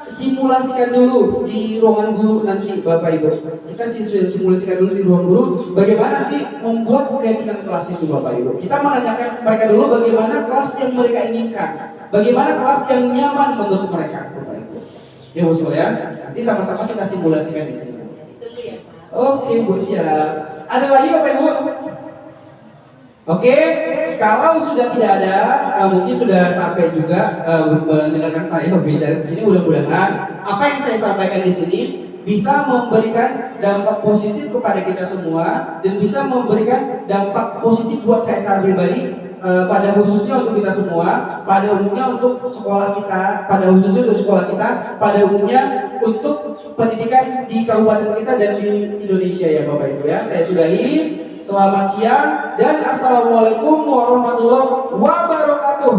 simulasikan dulu di ruangan guru nanti Bapak Ibu. Kita simulasikan dulu di ruang guru bagaimana nanti membuat keyakinan kelas itu Bapak Ibu. Kita menanyakan mereka dulu bagaimana kelas yang mereka inginkan, bagaimana kelas yang nyaman menurut mereka Bapak Ibu. Ya Bu ya. Nanti sama-sama kita simulasikan di sini. Oke Bu, siap. Ada lagi Bapak Ibu? Oke, kalau sudah tidak ada, mungkin sudah sampai juga mendengarkan saya berbicara di sini. Mudah-mudahan apa yang saya sampaikan di sini bisa memberikan dampak positif kepada kita semua dan bisa memberikan dampak positif buat saya secara pribadi pada khususnya untuk kita semua, pada umumnya untuk sekolah kita, pada khususnya untuk sekolah kita, pada umumnya untuk pendidikan di kabupaten kita dan di Indonesia ya Bapak Ibu ya. Saya sudahi. Selamat siang dan assalamualaikum warahmatullahi wabarakatuh.